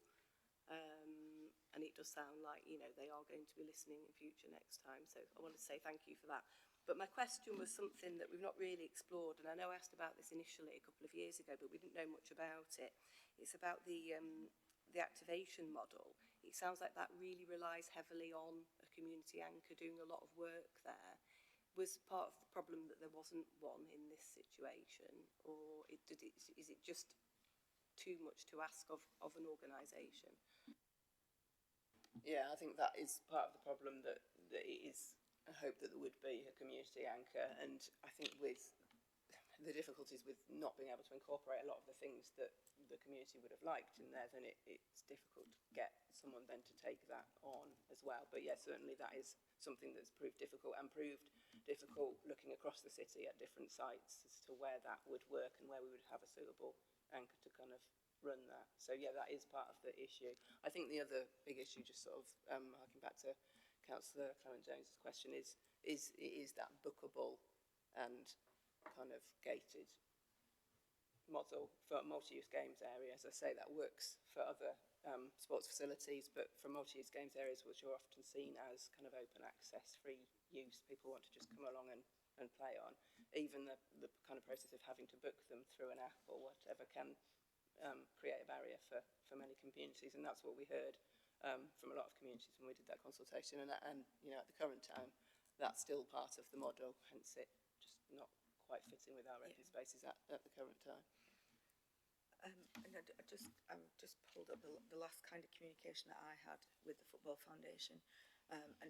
And it does sound like, you know, they are going to be listening in future next time. So I want to say thank you for that. But my question was something that we've not really explored, and I know I asked about this initially a couple of years ago, but we didn't know much about it. It's about the activation model. It sounds like that really relies heavily on a community anchor doing a lot of work there. Was part of the problem that there wasn't one in this situation, or is it just too much to ask of an organisation? Yeah, I think that is part of the problem, that it is a hope that there would be a community anchor, and I think with the difficulties with not being able to incorporate a lot of the things that the community would have liked in there, then it's difficult to get someone then to take that on as well. But yeah, certainly that is something that's proved difficult, and proved difficult looking across the city at different sites as to where that would work and where we would have a suitable anchor to kind of run that. So yeah, that is part of the issue. I think the other big issue, just sort of harking back to Councillor Clement Jones's question, is that bookable and kind of gated model for multi-use games areas. As I say, that works for other sports facilities, but for multi-use games areas, which are often seen as kind of open access, free use, people want to just come along and play on. Even the kind of process of having to book them through an app or whatever can create a barrier for many communities, and that's what we heard from a lot of communities when we did that consultation. And you know, at the current time, that's still part of the model, hence it just not quite fitting with our open spaces at the current time. And I just pulled up the last kind of communication that I had with the Football Foundation, and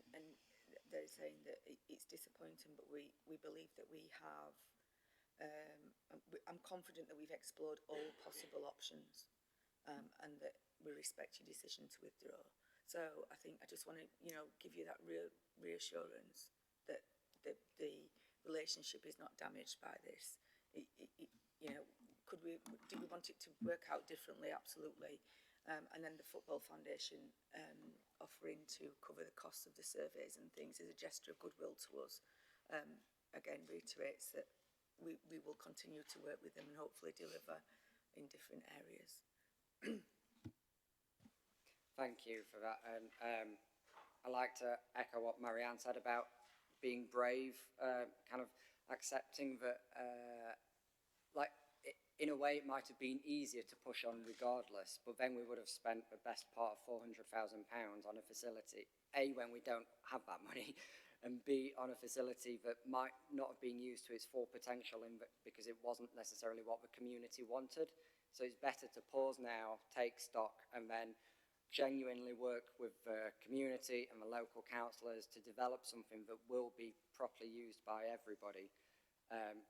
they're saying that it's disappointing, but we believe that we have. I'm confident that we've explored all possible options, and that we respect your decision to withdraw. So I think I just want to, you know, give you that reassurance that the relationship is not damaged by this. You know, do we want it to work out differently? Absolutely. And then the Football Foundation offering to cover the costs of the surveys and things is a gesture of goodwill to us. Again, reiterates that we will continue to work with them and hopefully deliver in different areas. Thank you for that. And I like to echo what Marianne said about being brave, kind of accepting that, in a way, it might have been easier to push on regardless, but then we would have spent the best part of £400,000 on a facility, A, when we don't have that money, and B, on a facility that might not have been used to its full potential because it wasn't necessarily what the community wanted. So it's better to pause now, take stock, and then genuinely work with the community and the local councillors to develop something that will be properly used by everybody.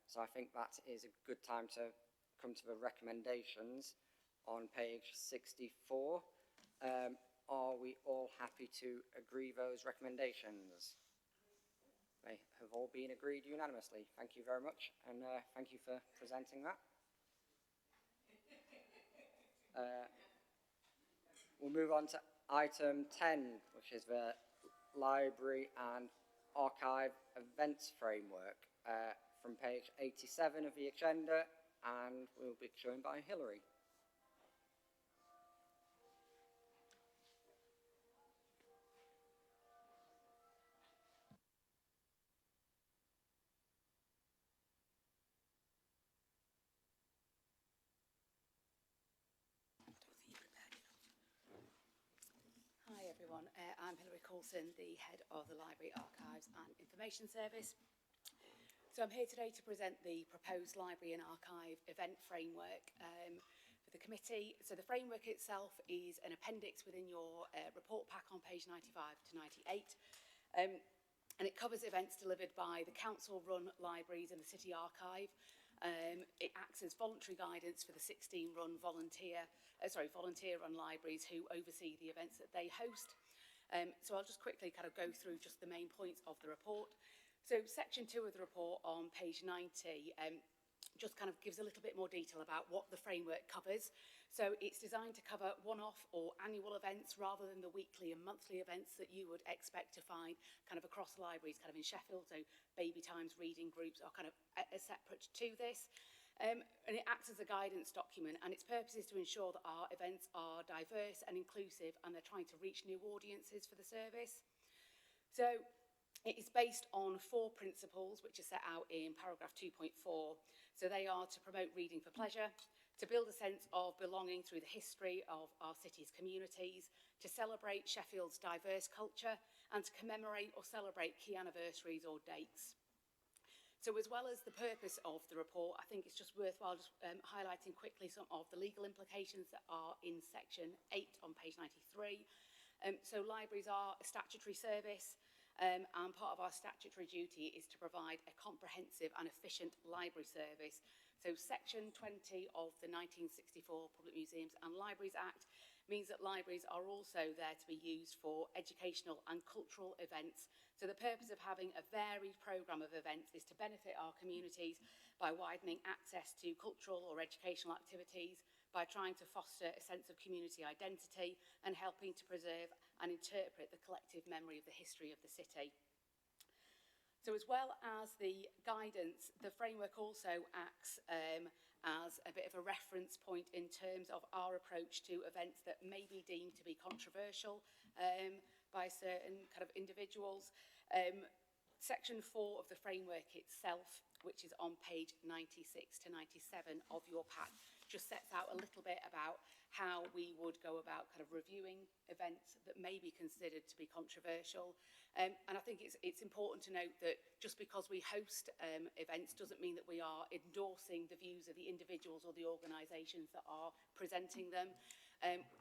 So I think that is a good time to come to the recommendations on page 64. Are we all happy to agree those recommendations? They have all been agreed unanimously. Thank you very much, and thank you for presenting that. We'll move on to item 10, which is the Library and Archive Events Framework, from page 87 of the agenda, and we'll be joined by Hilary. Hi everyone, I'm Hilary Coulson, the head of the Library, Archives and Information Service. So I'm here today to present the proposed Library and Archive event framework for the committee. So the framework itself is an appendix within your report pack on page 95 to 98. And it covers events delivered by the council-run libraries and the City Archive. It acts as voluntary guidance for the 16 volunteer-run libraries who oversee the events that they host. So I'll just quickly kind of go through just the main points of the report. So section 2 of the report on page 90 just kind of gives a little bit more detail about what the framework covers. So it's designed to cover one-off or annual events rather than the weekly and monthly events that you would expect to find kind of across libraries, kind of in Sheffield. So baby times, reading groups are kind of separate to this. And it acts as a guidance document, and its purpose is to ensure that our events are diverse and inclusive, and they're trying to reach new audiences for the service. So it is based on 4 principles which are set out in paragraph 2.4. So they are to promote reading for pleasure, to build a sense of belonging through the history of our city's communities, to celebrate Sheffield's diverse culture, and to commemorate or celebrate key anniversaries or dates. So as well as the purpose of the report, I think it's just worthwhile just highlighting quickly some of the legal implications that are in section 8 on page 93. So libraries are a statutory service, and part of our statutory duty is to provide a comprehensive and efficient library service. So section 20 of the 1964 Public Museums and Libraries Act means that libraries are also there to be used for educational and cultural events. So the purpose of having a varied programme of events is to benefit our communities by widening access to cultural or educational activities, by trying to foster a sense of community identity and helping to preserve and interpret the collective memory of the history of the city. So as well as the guidance, the framework also acts as a bit of a reference point in terms of our approach to events that may be deemed to be controversial by certain kind of individuals. Section 4 of the framework itself, which is on page 96 to 97 of your pack, just sets out a little bit about how we would go about kind of reviewing events that may be considered to be controversial. And I think it's important to note that just because we host events doesn't mean that we are endorsing the views of the individuals or the organisations that are presenting them.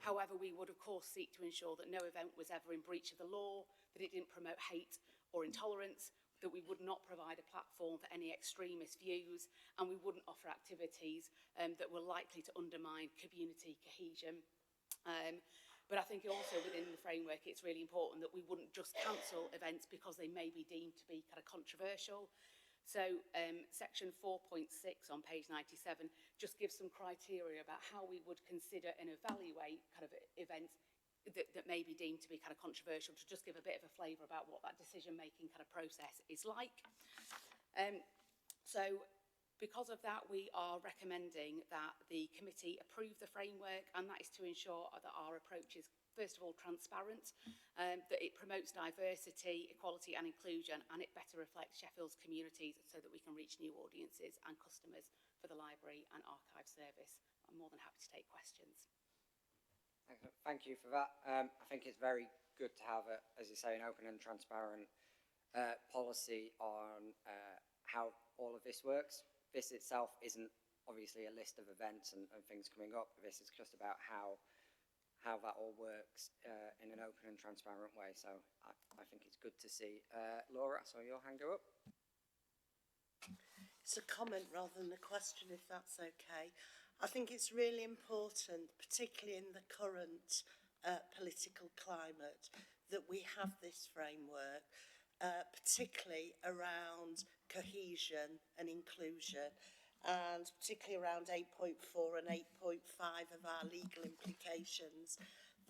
However, we would of course seek to ensure that no event was ever in breach of the law, that it didn't promote hate or intolerance, that we would not provide a platform for any extremist views, and we wouldn't offer activities that were likely to undermine community cohesion. But I think also within the framework, it's really important that we wouldn't just cancel events because they may be deemed to be kind of controversial. So section 4.6 on page 97 just gives some criteria about how we would consider and evaluate kind of events that may be deemed to be kind of controversial, to just give a bit of a flavour about what that decision-making kind of process is like. So because of that, we are recommending that the committee approve the framework, and that is to ensure that our approach is, first of all, transparent, that it promotes diversity, equality and inclusion, and it better reflects Sheffield's communities so that we can reach new audiences and customers for the library and archive service. I'm more than happy to take questions. Thank you for that. I think it's very good to have, as you say, an open and transparent policy on how all of this works. This itself isn't obviously a list of events and things coming up. This is just about how that all works in an open and transparent way. So I think it's good to see. Laura, I saw your hand go up. It's a comment rather than a question, if that's okay. I think it's really important, particularly in the current political climate, that we have this framework, particularly around cohesion and inclusion, and particularly around 8.4 and 8.5 of our legal implications,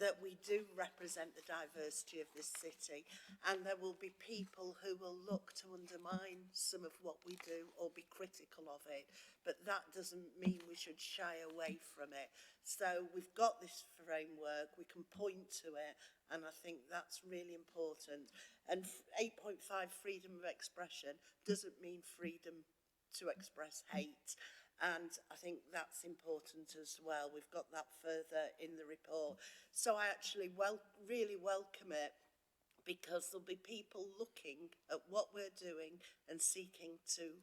that we do represent the diversity of this city, and there will be people who will look to undermine some of what we do or be critical of it, but that doesn't mean we should shy away from it. So we've got this framework, we can point to it, and I think that's really important. And 8.5, freedom of expression, doesn't mean freedom to express hate. And I think that's important as well. We've got that further in the report. So I actually really welcome it, because there'll be people looking at what we're doing and seeking to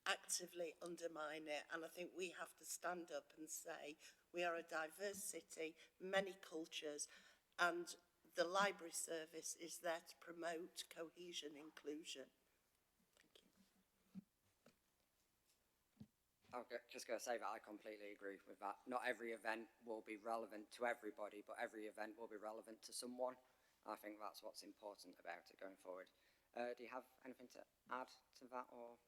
actively undermine it. And I think we have to stand up and say we are a diverse city, many cultures, and the library service is there to promote cohesion, inclusion. just going to say that I completely agree with that. Not every event will be relevant to everybody, but every event will be relevant to someone. I think that's what's important about it going forward. Do you have anything to add to that, or?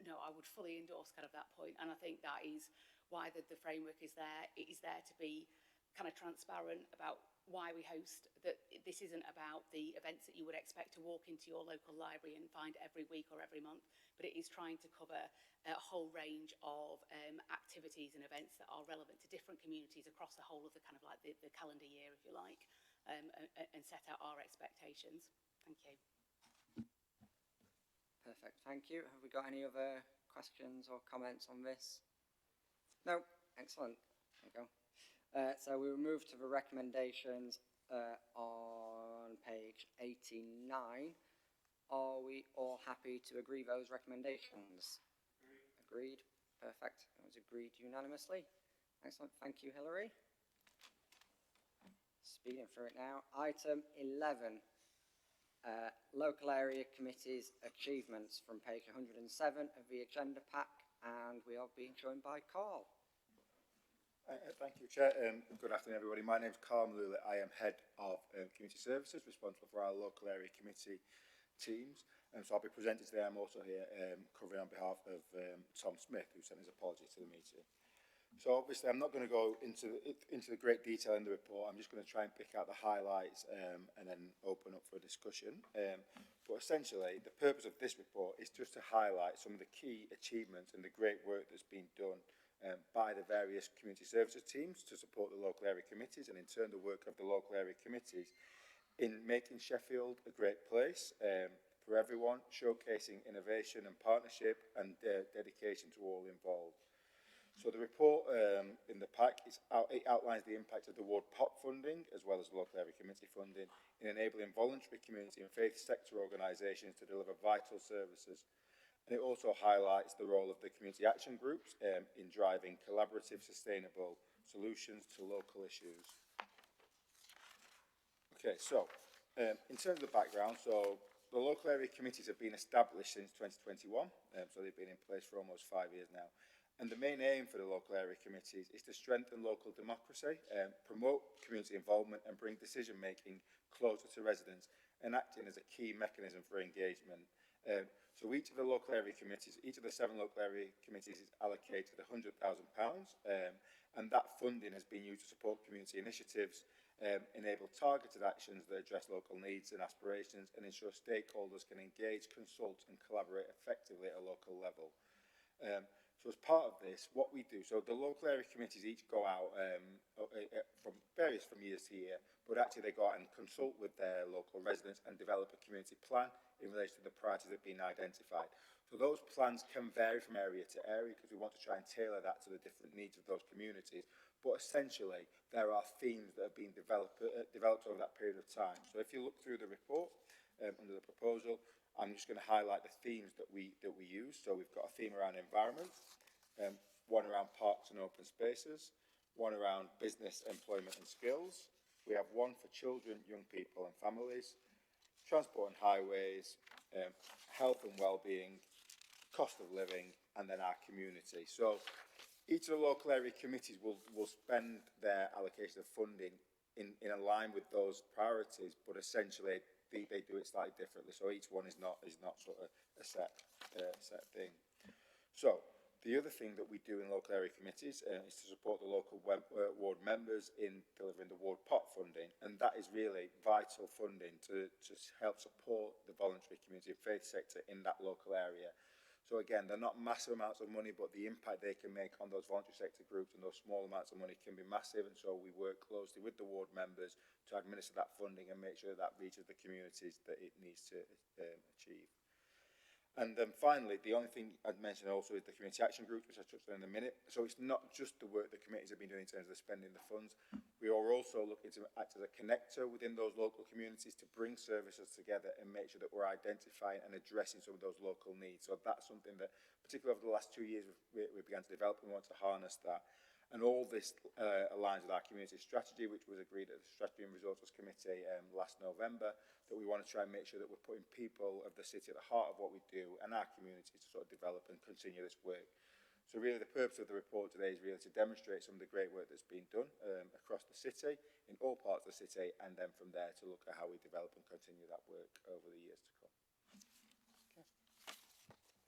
No, I would fully endorse kind of that point, and I think that is why the framework is there. It is there to be kind of transparent about why we host, that this isn't about the events that you would expect to walk into your local library and find every week or every month, but it is trying to cover a whole range of activities and events that are relevant to different communities across the whole of the kind of like the calendar year, if you like, and set out our expectations. Thank you. Perfect, thank you. Have we got any other questions or comments on this? No, excellent. There you go. So we will move to the recommendations on page 89. Are we all happy to agree those recommendations? Agreed. Perfect. It was agreed unanimously. Excellent. Thank you, Hilary. Speeding through it now. Item 11. Local area committees achievements from page 107 of the agenda pack, and we are being joined by Carl. Thank you, Chair. Good afternoon, everybody. My name is Carl Malula. I am Head of Community Services, responsible for our local area committee teams. So I'll be presenting today. I'm also here covering on behalf of Tom Smith, who sent his apologies to the meeting. So obviously, I'm not going to go into the great detail in the report. I'm just going to try and pick out the highlights and then open up for a discussion. But essentially, the purpose of this report is just to highlight some of the key achievements and the great work that's been done by the various community services teams to support the local area committees, and in turn the work of the local area committees in making Sheffield a great place for everyone, showcasing innovation and partnership and dedication to all involved. So the report in the pack it outlines the impact of the ward POP funding as well as local area committee funding in enabling voluntary community and faith sector organisations to deliver vital services. And it also highlights the role of the community action groups in driving collaborative, sustainable solutions to local issues. Okay, so in terms of the background, so the local area committees have been established since 2021, so they've been in place for almost 5 years now. And the main aim for the local area committees is to strengthen local democracy, promote community involvement and bring decision-making closer to residents and acting as a key mechanism for engagement. So each of the local area committees, each of the 7 local area committees is allocated £100,000 and that funding has been used to support community initiatives, enable targeted actions that address local needs and aspirations and ensure stakeholders can engage, consult and collaborate effectively at a local level. So as part of this, what we do, so the local area committees each go out from years to year, but actually they go out and consult with their local residents and develop a community plan in relation to the priorities that have been identified. So those plans can vary from area to area because we want to try and tailor that to the different needs of those communities. But essentially, there are themes that have been developed over that period of time. So if you look through the report under the proposal, I'm just going to highlight the themes that we use. So we've got a theme around environment, one around parks and open spaces, one around business, employment and skills. We have one for children, young people and families, transport and highways, health and well-being, cost of living, and then our community. So each of the local area committees will spend their allocation of funding in line with those priorities, but essentially they do it slightly differently. So each one is not sort of a set thing. So the other thing that we do in local area committees is to support the local ward members in delivering the ward POP funding, and that is really vital funding to help support the voluntary community and faith sector in that local area. So again, they're not massive amounts of money, but the impact they can make on those voluntary sector groups and those small amounts of money can be massive, and so we work closely with the ward members to administer that funding and make sure that reaches the communities that it needs to achieve. And then finally, the only thing I'd mention also is the community action groups, which I touched on in a minute. So it's not just the work the committees have been doing in terms of spending the funds. We are also looking to act as a connector within those local communities to bring services together and make sure that we're identifying and addressing some of those local needs. So that's something that, particularly over the last 2 years, we began to develop and we want to harness that. And all this aligns with our community strategy, which was agreed at the Strategy and Resources Committee last November, that we want to try and make sure that we're putting people of the city at the heart of what we do and our community to sort of develop and continue this work. So really the purpose of the report today is really to demonstrate some of the great work that's been done across the city, in all parts of the city, and then from there to look at how we develop and continue that work over the years to come.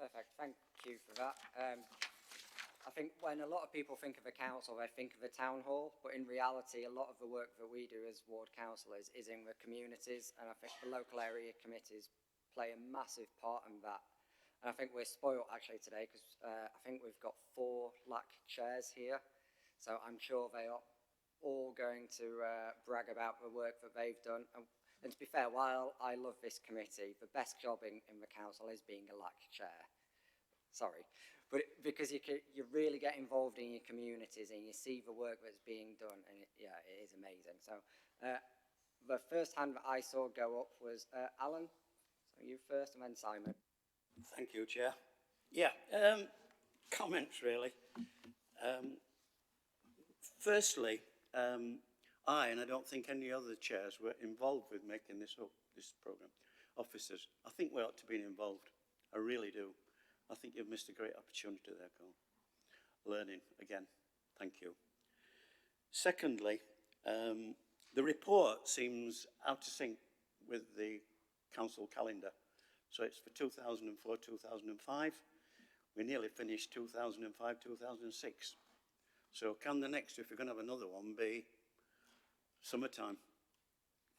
Perfect, thank you for that. I think when a lot of people think of a council, they think of a town hall, but in reality, a lot of the work that we do as ward councillors is in the communities, and I think the local area committees play a massive part in that. And I think we're spoilt actually today because I think we've got 4 LAC chairs here. So I'm sure they are all going to brag about the work that they've done. And to be fair, while I love this committee, the best job in the council is being a LAC chair. Sorry. But because you really get involved in your communities and you see the work that's being done. And it is amazing. So the first hand that I saw go up was Alan. So you first and then Simon. Thank you, Chair. Yeah, comments really. Firstly, I, and I don't think any other chairs were involved with making this programme, officers. I think we ought to be involved. I really do. I think you've missed a great opportunity there, Colin. Learning again. Thank you. Secondly, the report seems out of sync with the council calendar. So it's for 2004-2005. We nearly finished 2005-2006. So can the next, if we're going to have another one, be summertime?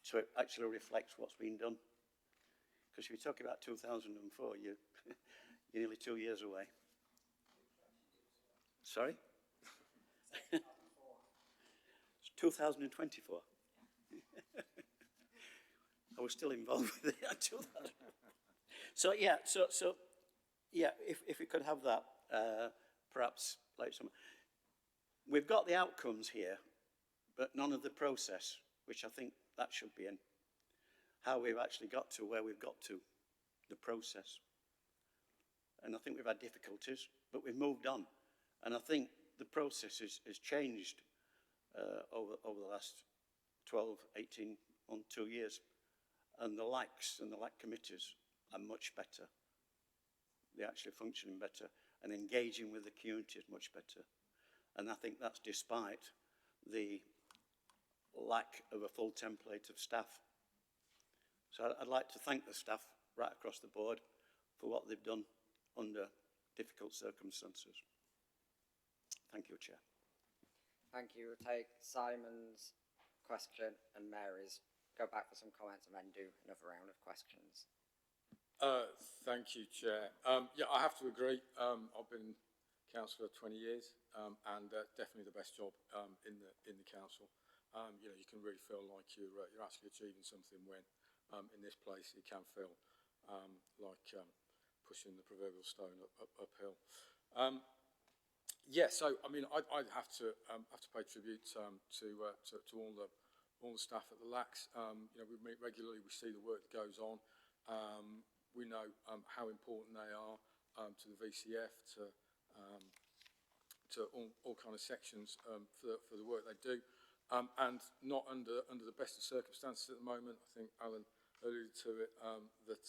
So it actually reflects what's been done. Because if you're talking about 2004, you're nearly 2 years away. Sorry? It's 2024. I was still involved with it. So yeah, if we could have that, perhaps late summer. We've got the outcomes here, but none of the process, which I think that should be in. How we've actually got to where we've got to, the process. And I think we've had difficulties, but we've moved on. And I think the process has changed over the last 12, 18, 2 years. And the LACs and the LAC committees are much better. They're actually functioning better and engaging with the community is much better. And I think that's despite the lack of a full template of staff. So I'd like to thank the staff right across the board for what they've done under difficult circumstances. Thank you, Chair. Thank you. We'll take Simon's question and Mary's. Go back for some comments and then do another round of questions. Thank you, Chair. Yeah, I have to agree. I've been councillor 20 years and definitely the best job in the council. You know, you can really feel like you're actually achieving something when in this place you can feel like pushing the proverbial stone uphill. Yeah, so I mean, I'd have to pay tribute to all the staff at the LACs. You know, we meet regularly. We see the work that goes on. We know how important they are to the VCF, to all kind of sections for the work they do, and not under the best of circumstances at the moment. I think Alan alluded to it that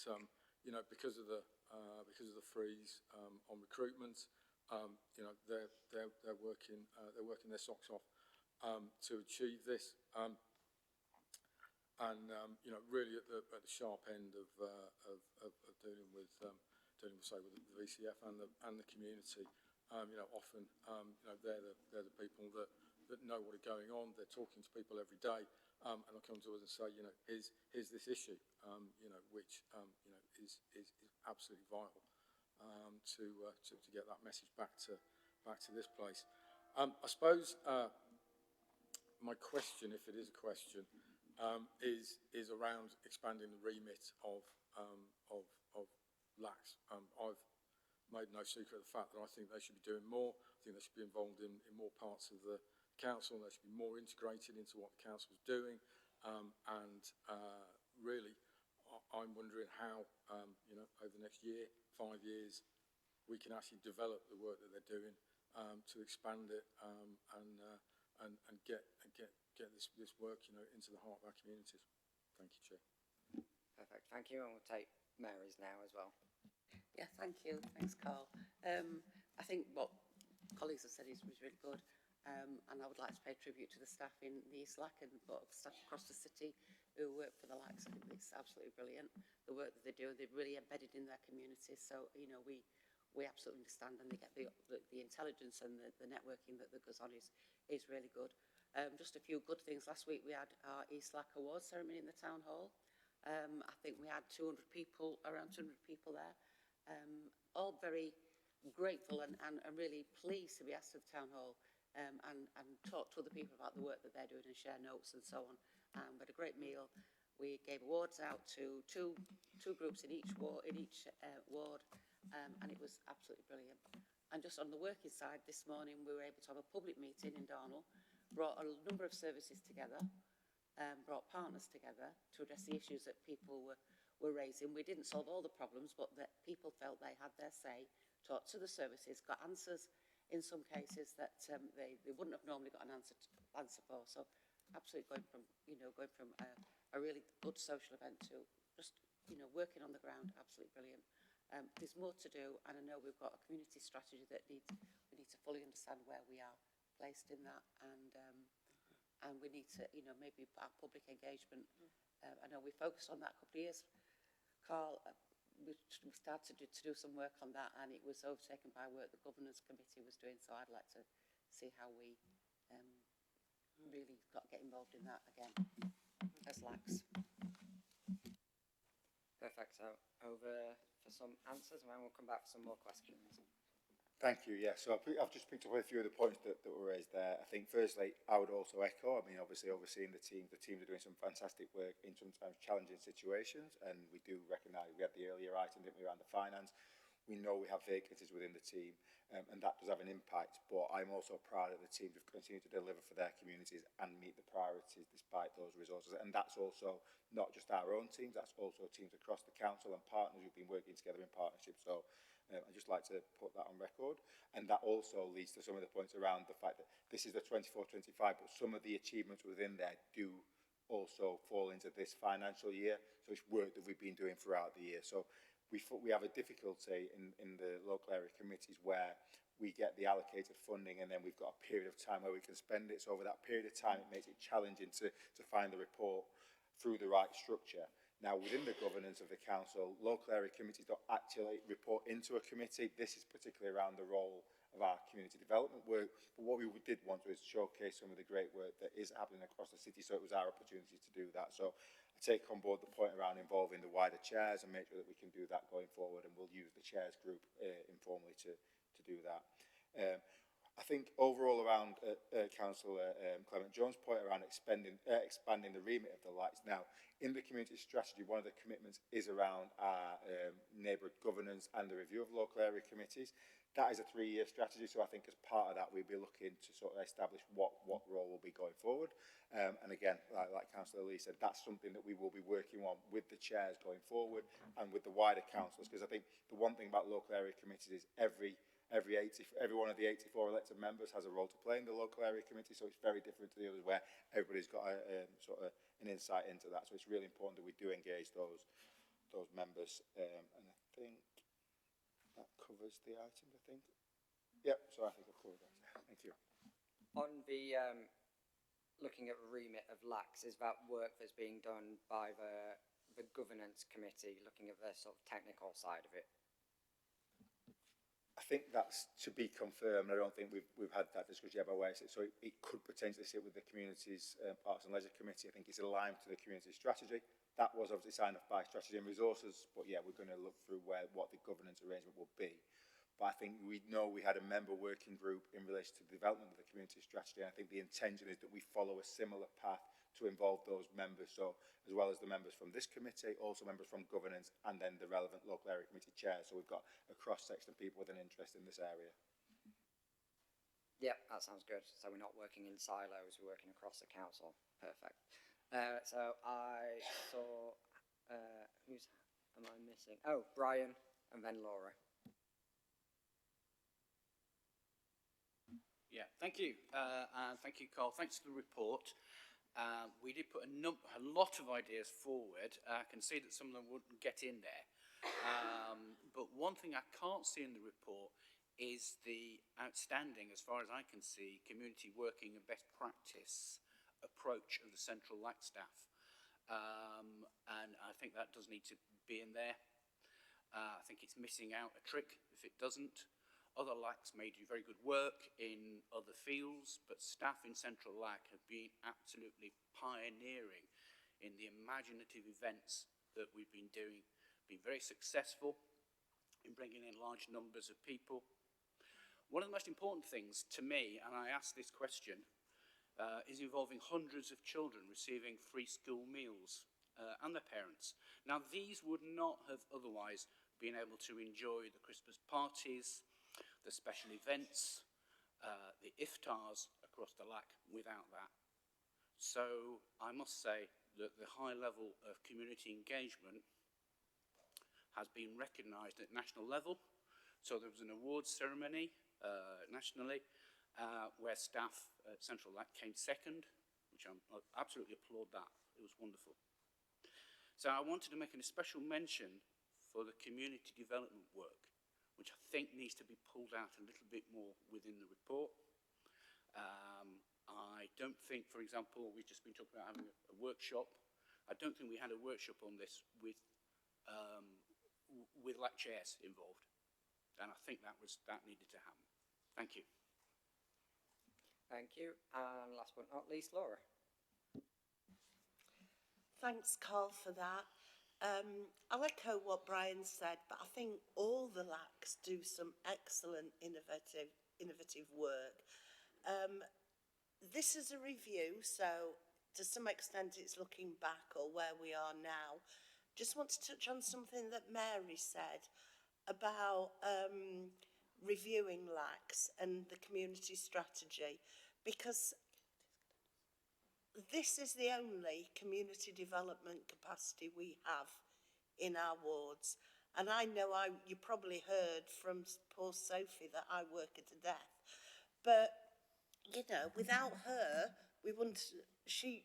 you know, because of the freeze on recruitment, you know, they're working their socks off to achieve this. And you know, really at the sharp end of dealing with say with the VCF and the community. You know, often you know, they're the people that know what is going on. They're talking to people every day, and they'll come to us and say, you know, here's this issue, you know, which you know is absolutely vital to get that message back to this place. I suppose my question, if it is a question, is around expanding the remit of LACs. I've made no secret of the fact that I think they should be doing more. I think they should be involved in more parts of the council. They should be more integrated into what the council is doing. And really, I'm wondering how, you know, over the next year, 5 years, we can actually develop the work that they're doing to expand it and get this work, you know, into the heart of our communities. Thank you, Chair. Perfect, thank you, and we'll take Mary's now as well. Yeah, thank you. Thanks, Carl. I think what colleagues have said was really good, and I would like to pay tribute to the staff in the East Lack and staff across the city who work for the likes. I think it's absolutely brilliant, the work that they do. They're really embedded in their communities, so, you know, we absolutely understand, and they get the intelligence and the networking that goes on is really good. Just a few good things. Last week we had our East Lack Awards ceremony in the town hall. I think we had around 200 people there. All very grateful and really pleased to be asked to the town hall and talk to other people about the work that they're doing and share notes and so on. We had a great meal. We gave awards out to two groups in each ward, and it was absolutely brilliant. And just on the working side, this morning we were able to have a public meeting in Darnell, brought a number of services together, brought partners together to address the issues that people were raising. We didn't solve all the problems, but that people felt they had their say, talked to the services, got answers in some cases that they wouldn't have normally got an answer for. So absolutely going from a really good social event to just, you know, working on the ground, absolutely brilliant. There's more to do, and I know we've got a community strategy that we need to fully understand where we are placed in that, and we need to, you know, maybe our public engagement. I know we focused on that a couple of years, Carl. We started to do some work on that, and it was overtaken by work the governance committee was doing. So I'd like to see how we really get involved in that again as LACs. Perfect, so over for some answers, and then we'll come back for some more questions. Thank you. Yeah, so I've just picked up a few of the points that were raised there. I think firstly, I would also echo, I mean, obviously overseeing the teams are doing some fantastic work in sometimes challenging situations, and we do recognise, we had the earlier item, didn't we, around the finance. We know we have vacancies within the team, and that does have an impact, but I'm also proud that the teams have continued to deliver for their communities and meet the priorities despite those resources. And that's also not just our own teams, that's also teams across the council and partners who've been working together in partnership. So I'd just like to put that on record. And that also leads to some of the points around the fact that this is the 24-25, but some of the achievements within there do also fall into this financial year. So it's work that we've been doing throughout the year. So we have a difficulty in the local area committees where we get the allocated funding and then we've got a period of time where we can spend it. So over that period of time, it makes it challenging to find the report through the right structure. Now, within the governance of the council, local area committees don't actually report into a committee. This is particularly around the role of our community development work. But what we did want to is showcase some of the great work that is happening across the city. So it was our opportunity to do that. So I take on board the point around involving the wider chairs and make sure that we can do that going forward. And we'll use the chairs group informally to do that. I think overall around Councillor Clement Jones' point around expanding the remit of the lights. Now, in the community strategy, one of the commitments is around our neighbourhood governance and the review of local area committees. That is a 3-year strategy, so I think as part of that, we'll be looking to sort of establish what role will be going forward. And again, like Councillor Lee said, that's something that we will be working on with the chairs going forward and with the wider councillors, because I think the one thing about local area committees is every one of the 84 elected members has a role to play in the local area committee, so it's very different to the others where everybody's got sort of an insight into that. So it's really important that we do engage those members, and I think that covers the items, I think. Yep, so I think I've covered that. Thank you. On the looking at remit of LACs, is that work that's being done by the governance committee, looking at the sort of technical side of it? I think that's to be confirmed. I don't think we've had that discussion yet about where it sits. So it could potentially sit with the Communities Parks and Leisure Committee. I think it's aligned to the community strategy. That was obviously signed off by Strategy and Resources, but yeah, we're going to look through what the governance arrangement will be. But I think we know we had a member working group in relation to the development of the community strategy. And I think the intention is that we follow a similar path to involve those members. So as well as the members from this committee, also members from governance, and then the relevant local area committee chairs. So we've got a cross-section of people with an interest in this area. Yeah, that sounds good. So we're not working in silos, we're working across the council. Perfect. So I saw, who's, am I missing? Oh, Brian, and then Laura. Yeah, thank you. And thank you, Carl. Thanks for the report. We did put a lot of ideas forward. I can see that some of them wouldn't get in there. But one thing I can't see in the report is the outstanding, as far as I can see, community working and best practice approach of the central LAC staff. And I think that does need to be in there. I think it's missing out a trick if it doesn't. Other LACs may do very good work in other fields, but staff in Central LAC have been absolutely pioneering in the imaginative events that we've been doing, been very successful in bringing in large numbers of people. One of the most important things to me, and I ask this question, is involving hundreds of children receiving free school meals and their parents. Now, these would not have otherwise been able to enjoy the Christmas parties, the special events, the iftars across the LAC without that. So I must say that the high level of community engagement has been recognised at national level. So there was an awards ceremony nationally where staff at Central LAC came second, which I absolutely applaud that. It was wonderful. So I wanted to make a special mention for the community development work, which I think needs to be pulled out a little bit more within the report. I don't think, for example, we've just been talking about having a workshop. I don't think we had a workshop on this with LAC chairs involved. And I think that needed to happen. Thank you. Thank you. And last but not least, Laura. Thanks, Carl, for that. I'll echo what Brian said, but I think all the LACs do some excellent innovative work. This is a review, so to some extent it's looking back or where we are now. Just want to touch on something that Mary said about reviewing LACs and the community strategy, because this is the only community development capacity we have in our wards. And I know you probably heard from poor Sophie that I work her to death. But, you know, without her, we wouldn't, she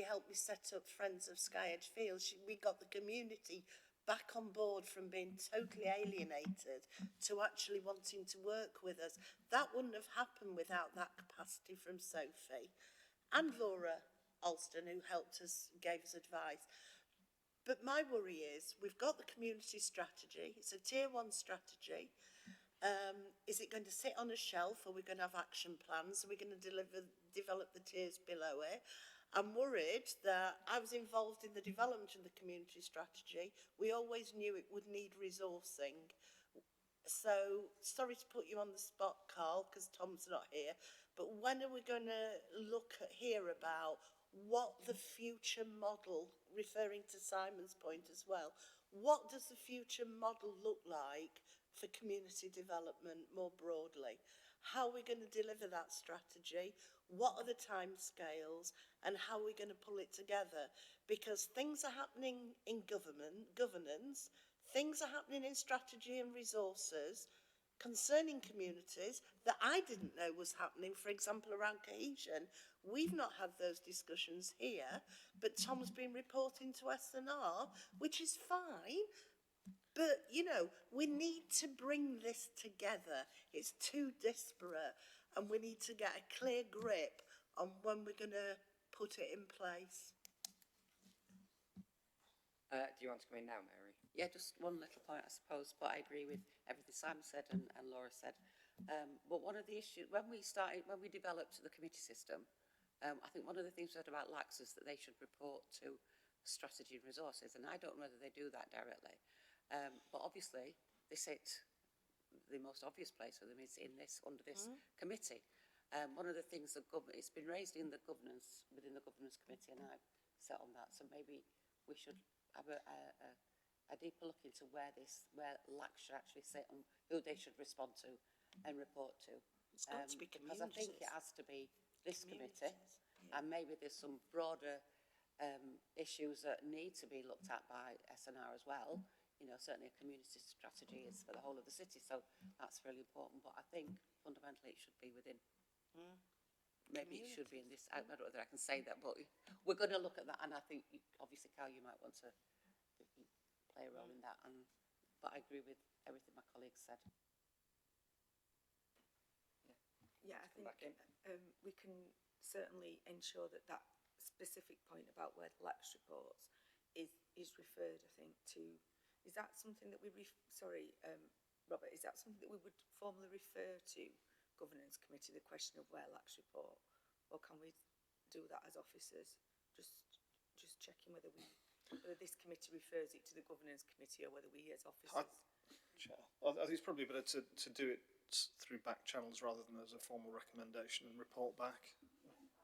helped me set up Friends of Sky Edge Field. We got the community back on board from being totally alienated to actually wanting to work with us. That wouldn't have happened without that capacity from Sophie. And Laura Alston, who helped us, gave us advice. But my worry is, we've got the community strategy. It's a tier 1 strategy. Is it going to sit on a shelf, or are we going to have action plans? Are we going to develop the tiers below it? I'm worried that I was involved in the development of the community strategy. We always knew it would need resourcing. So, sorry to put you on the spot, Carl, because Tom's not here, but when are we going to hear about what the future model, referring to Simon's point as well, what does the future model look like for community development more broadly? How are we going to deliver that strategy? What are the timescales, and how are we going to pull it together? Because things are happening in governance, things are happening in strategy and resources concerning communities that I didn't know was happening, for example, around cohesion. We've not had those discussions here, but Tom's been reporting to SNR, which is fine. But, you know, we need to bring this together. It's too disparate, and we need to get a clear grip on when we're going to put it in place. Do you want to come in now, Mary? Yeah, just one little point, I suppose, but I agree with everything Simon said and Laura said. But one of the issues, when we developed the committee system, I think one of the things we said about LACs is that they should report to strategy and resources, and I don't know whether they do that directly. But obviously, they sit, the most obvious place for them is under this committee. One of the things that it's been raised in the governance, within the governance committee, and I've sat on that, so maybe we should have a deeper look into where LACs should actually sit and who they should respond to and report to. It's got to be because I think it has to be this committee, and maybe there's some broader issues that need to be looked at by SNR as well. You know, certainly a community strategy is for the whole of the city, so that's really important. But I think fundamentally it should be within Maybe it should be in this. I don't know whether I can say that, but we're going to look at that. And I think, obviously, Carl, you might want to play a role in that. But I agree with everything my colleagues said. Yeah, I think we can certainly ensure that that specific point about where the lapse reports is referred, I think, to. Is that something that we, Robert, is that something that we would formally refer to Governance Committee, the question of where lapse report, or can we do that as officers? Just checking whether this committee refers it to the Governance Committee or whether we as officers. I think it's probably better to do it through back channels rather than as a formal recommendation and report back.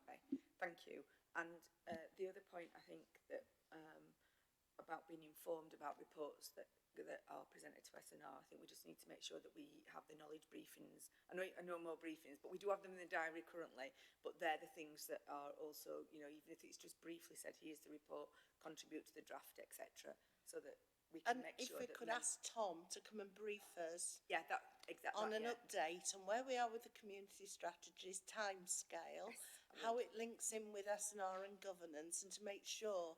Okay, thank you. And the other point, I think, that about being informed about reports that are presented to SNR, I think we just need to make sure that we have the knowledge briefings. I know more briefings, but we do have them in the diary currently, but they're the things that are also, you know, even if it's just briefly said, here's the report, contribute to the draft, etc., so that we can make sure that... And if we could ask Tom to come and brief us on an update on where we are with the community strategies, timescale, how it links in with SNR and governance, and to make sure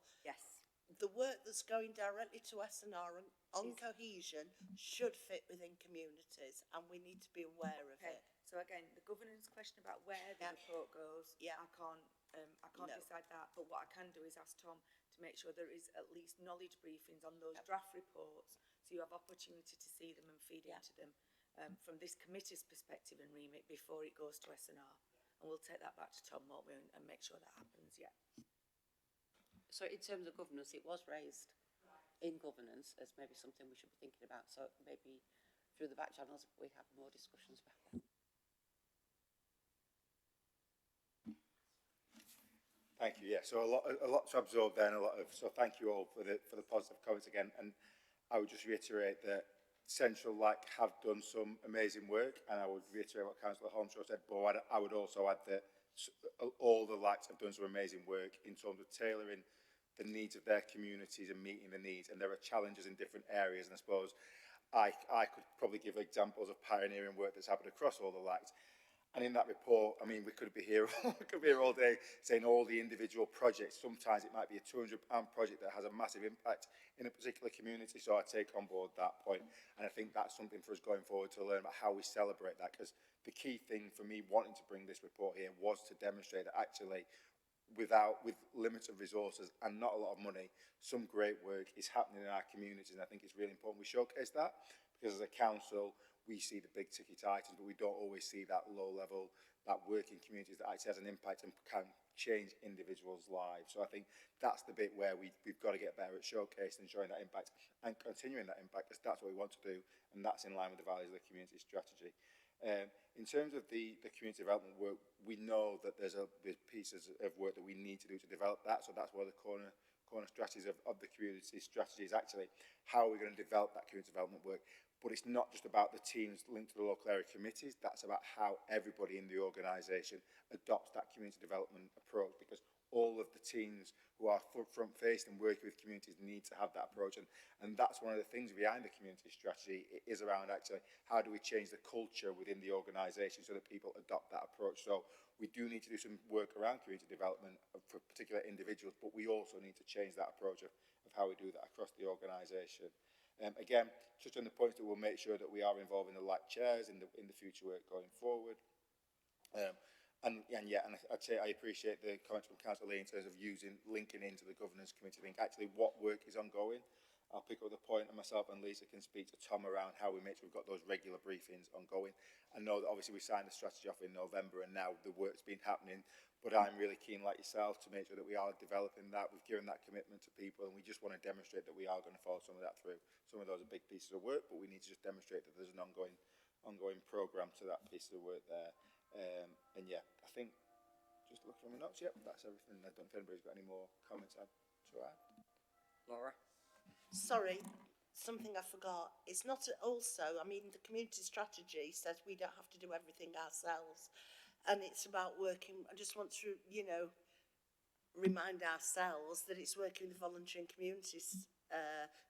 the work that's going directly to SNR on cohesion should fit within communities, and we need to be aware of it. So again, the governance question about where the report goes, I can't decide that, but what I can do is ask Tom to make sure there is at least knowledge briefings on those draft reports, so you have opportunity to see them and feed into them from this committee's perspective and remit before it goes to SNR. And we'll take that back to Tom, won't we, and make sure that happens, So in terms of governance, it was raised in governance as maybe something we should be thinking about. So maybe through the back channels, we have more discussions about that. Thank you. Yeah, so a lot to absorb there, and so thank you all for the positive comments again. And I would just reiterate that Central have done some amazing work, and I would reiterate what Councillor Holmeshaw said. But I would also add that all the LACs have done some amazing work in terms of tailoring the needs of their communities and meeting the needs. And there are challenges in different areas, and I suppose I could probably give examples of pioneering work that's happened across all the LACs. And in that report, I mean, we could be here all day saying all the individual projects. Sometimes it might be a £200 project that has a massive impact in a particular community. So I take on board that point. And I think that's something for us going forward to learn about how we celebrate that. Because the key thing for me wanting to bring this report here was to demonstrate that actually, with limited resources and not a lot of money, some great work is happening in our communities. And I think it's really important we showcase that, because as a council, we see the big ticket items, but we don't always see that low level, that work in communities that actually has an impact and can change individuals' lives. So I think that's the bit where we've got to get better at showcasing and showing that impact and continuing that impact, because that's what we want to do, and that's in line with the values of the community strategy. In terms of the community development work, we know that there's pieces of work that we need to do to develop that, so that's one of the corner strategies of the community strategy is actually how we're going to develop that community development work. But it's not just about the teams linked to the local area committees, that's about how everybody in the organisation adopts that community development approach, because all of the teams who are front-facing and working with communities need to have that approach. And that's one of the things behind the community strategy. It is around actually how do we change the culture within the organisation so that people adopt that approach. So we do need to do some work around community development for particular individuals, but we also need to change that approach of how we do that across the organisation. Again, just on the points that we'll make sure that we are involving the LAC chairs in the future work going forward. And I'd say I appreciate the comments from Councillor Lee in terms of linking into the governance committee link. Actually, what work is ongoing? I'll pick up the point, and myself and Lisa can speak to Tom around how we make sure we've got those regular briefings ongoing. I know that obviously we signed the strategy off in November, and now the work's been happening. But I'm really keen, like yourself, to make sure that we are developing that. We've given that commitment to people, and we just want to demonstrate that we are going to follow some of that through. Some of those are big pieces of work, but we need to just demonstrate that there's an ongoing programme to that piece of work there. And yeah, I think, just looking at my notes, that's everything. I don't know if anybody's got any more comments to add. Laura? Sorry, something I forgot. It's not also, I mean, the community strategy says we don't have to do everything ourselves. And it's about working, I just want to, remind ourselves that it's working with the voluntary and community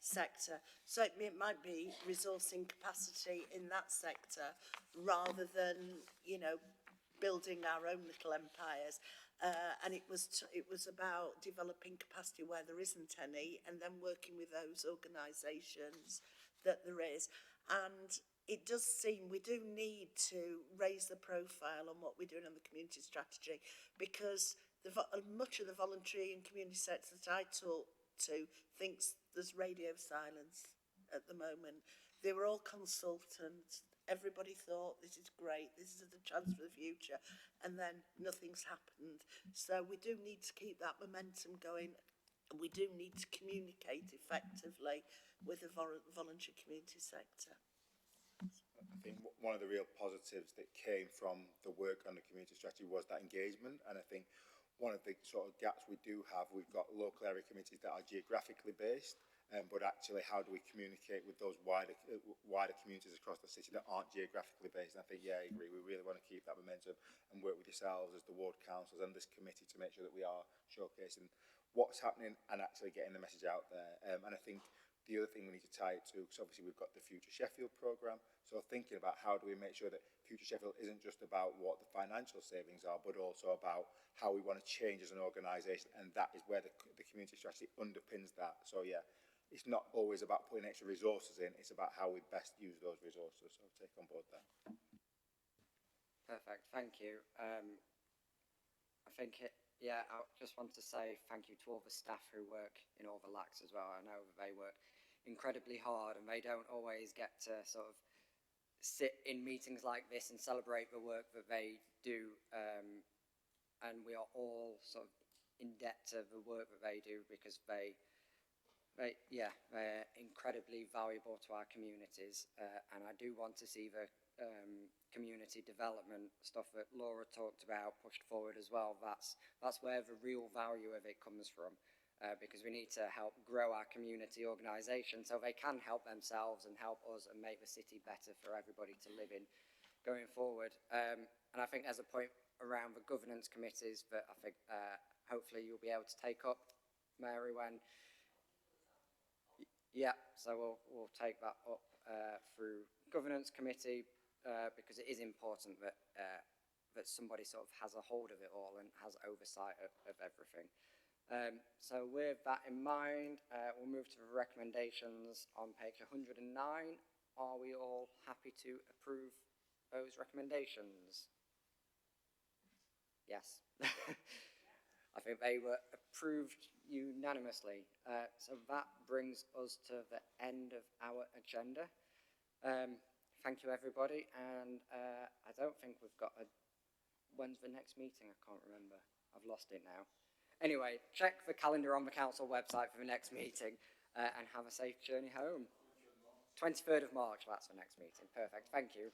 sector. So it might be resourcing capacity in that sector rather than, building our own little empires. And it was about developing capacity where there isn't any, and then working with those organisations that there is. And it does seem we do need to raise the profile on what we're doing on the community strategy, because much of the voluntary and community sector that I talk to thinks there's radio silence at the moment. They were all consultants. Everybody thought this is great, this is the chance for the future, and then nothing's happened. So we do need to keep that momentum going, and we do need to communicate effectively with the voluntary community sector. I think one of the real positives that came from the work on the community strategy was that engagement, and I think one of the sort of gaps we do have, we've got local area committees that are geographically based, but actually how do we communicate with those wider communities across the city that aren't geographically based? And I think, yeah, I agree, we really want to keep that momentum and work with yourselves as the ward councils and this committee to make sure that we are showcasing what's happening and actually getting the message out there. And I think the other thing we need to tie it to, because obviously we've got the Future Sheffield programme, so thinking about how do we make sure that Future Sheffield isn't just about what the financial savings are, but also about how we want to change as an organisation, and that is where the community strategy underpins that. So yeah, it's not always about putting extra resources in, it's about how we best use those resources, so take on board that. Perfect, thank you. I think I just want to say thank you to all the staff who work in all the LACs as well. I know that they work incredibly hard and they don't always get to sort of sit in meetings like this and celebrate the work that they do, and we are all sort of in debt to the work that they do, because they're incredibly valuable to our communities, and I do want to see the community development stuff that Laura talked about pushed forward as well. That's where the real value of it comes from, because we need to help grow our community organisation so they can help themselves and help us and make the city better for everybody to live in going forward. And I think there's a point around the governance committees that I think hopefully you'll be able to take up, Mary, when so we'll take that up through governance committee, because it is important that that somebody sort of has a hold of it all and has oversight of everything. So with that in mind, we'll move to the recommendations on page 109. Are we all happy to approve those recommendations? Yes. I think they were approved unanimously. So that brings us to the end of our agenda. Thank you, everybody. And I don't think we've got when's the next meeting? I can't remember. I've lost it now. Anyway, check the calendar on the council website for the next meeting, and have a safe journey home. 23rd of March, that's the next meeting. Perfect. Thank you.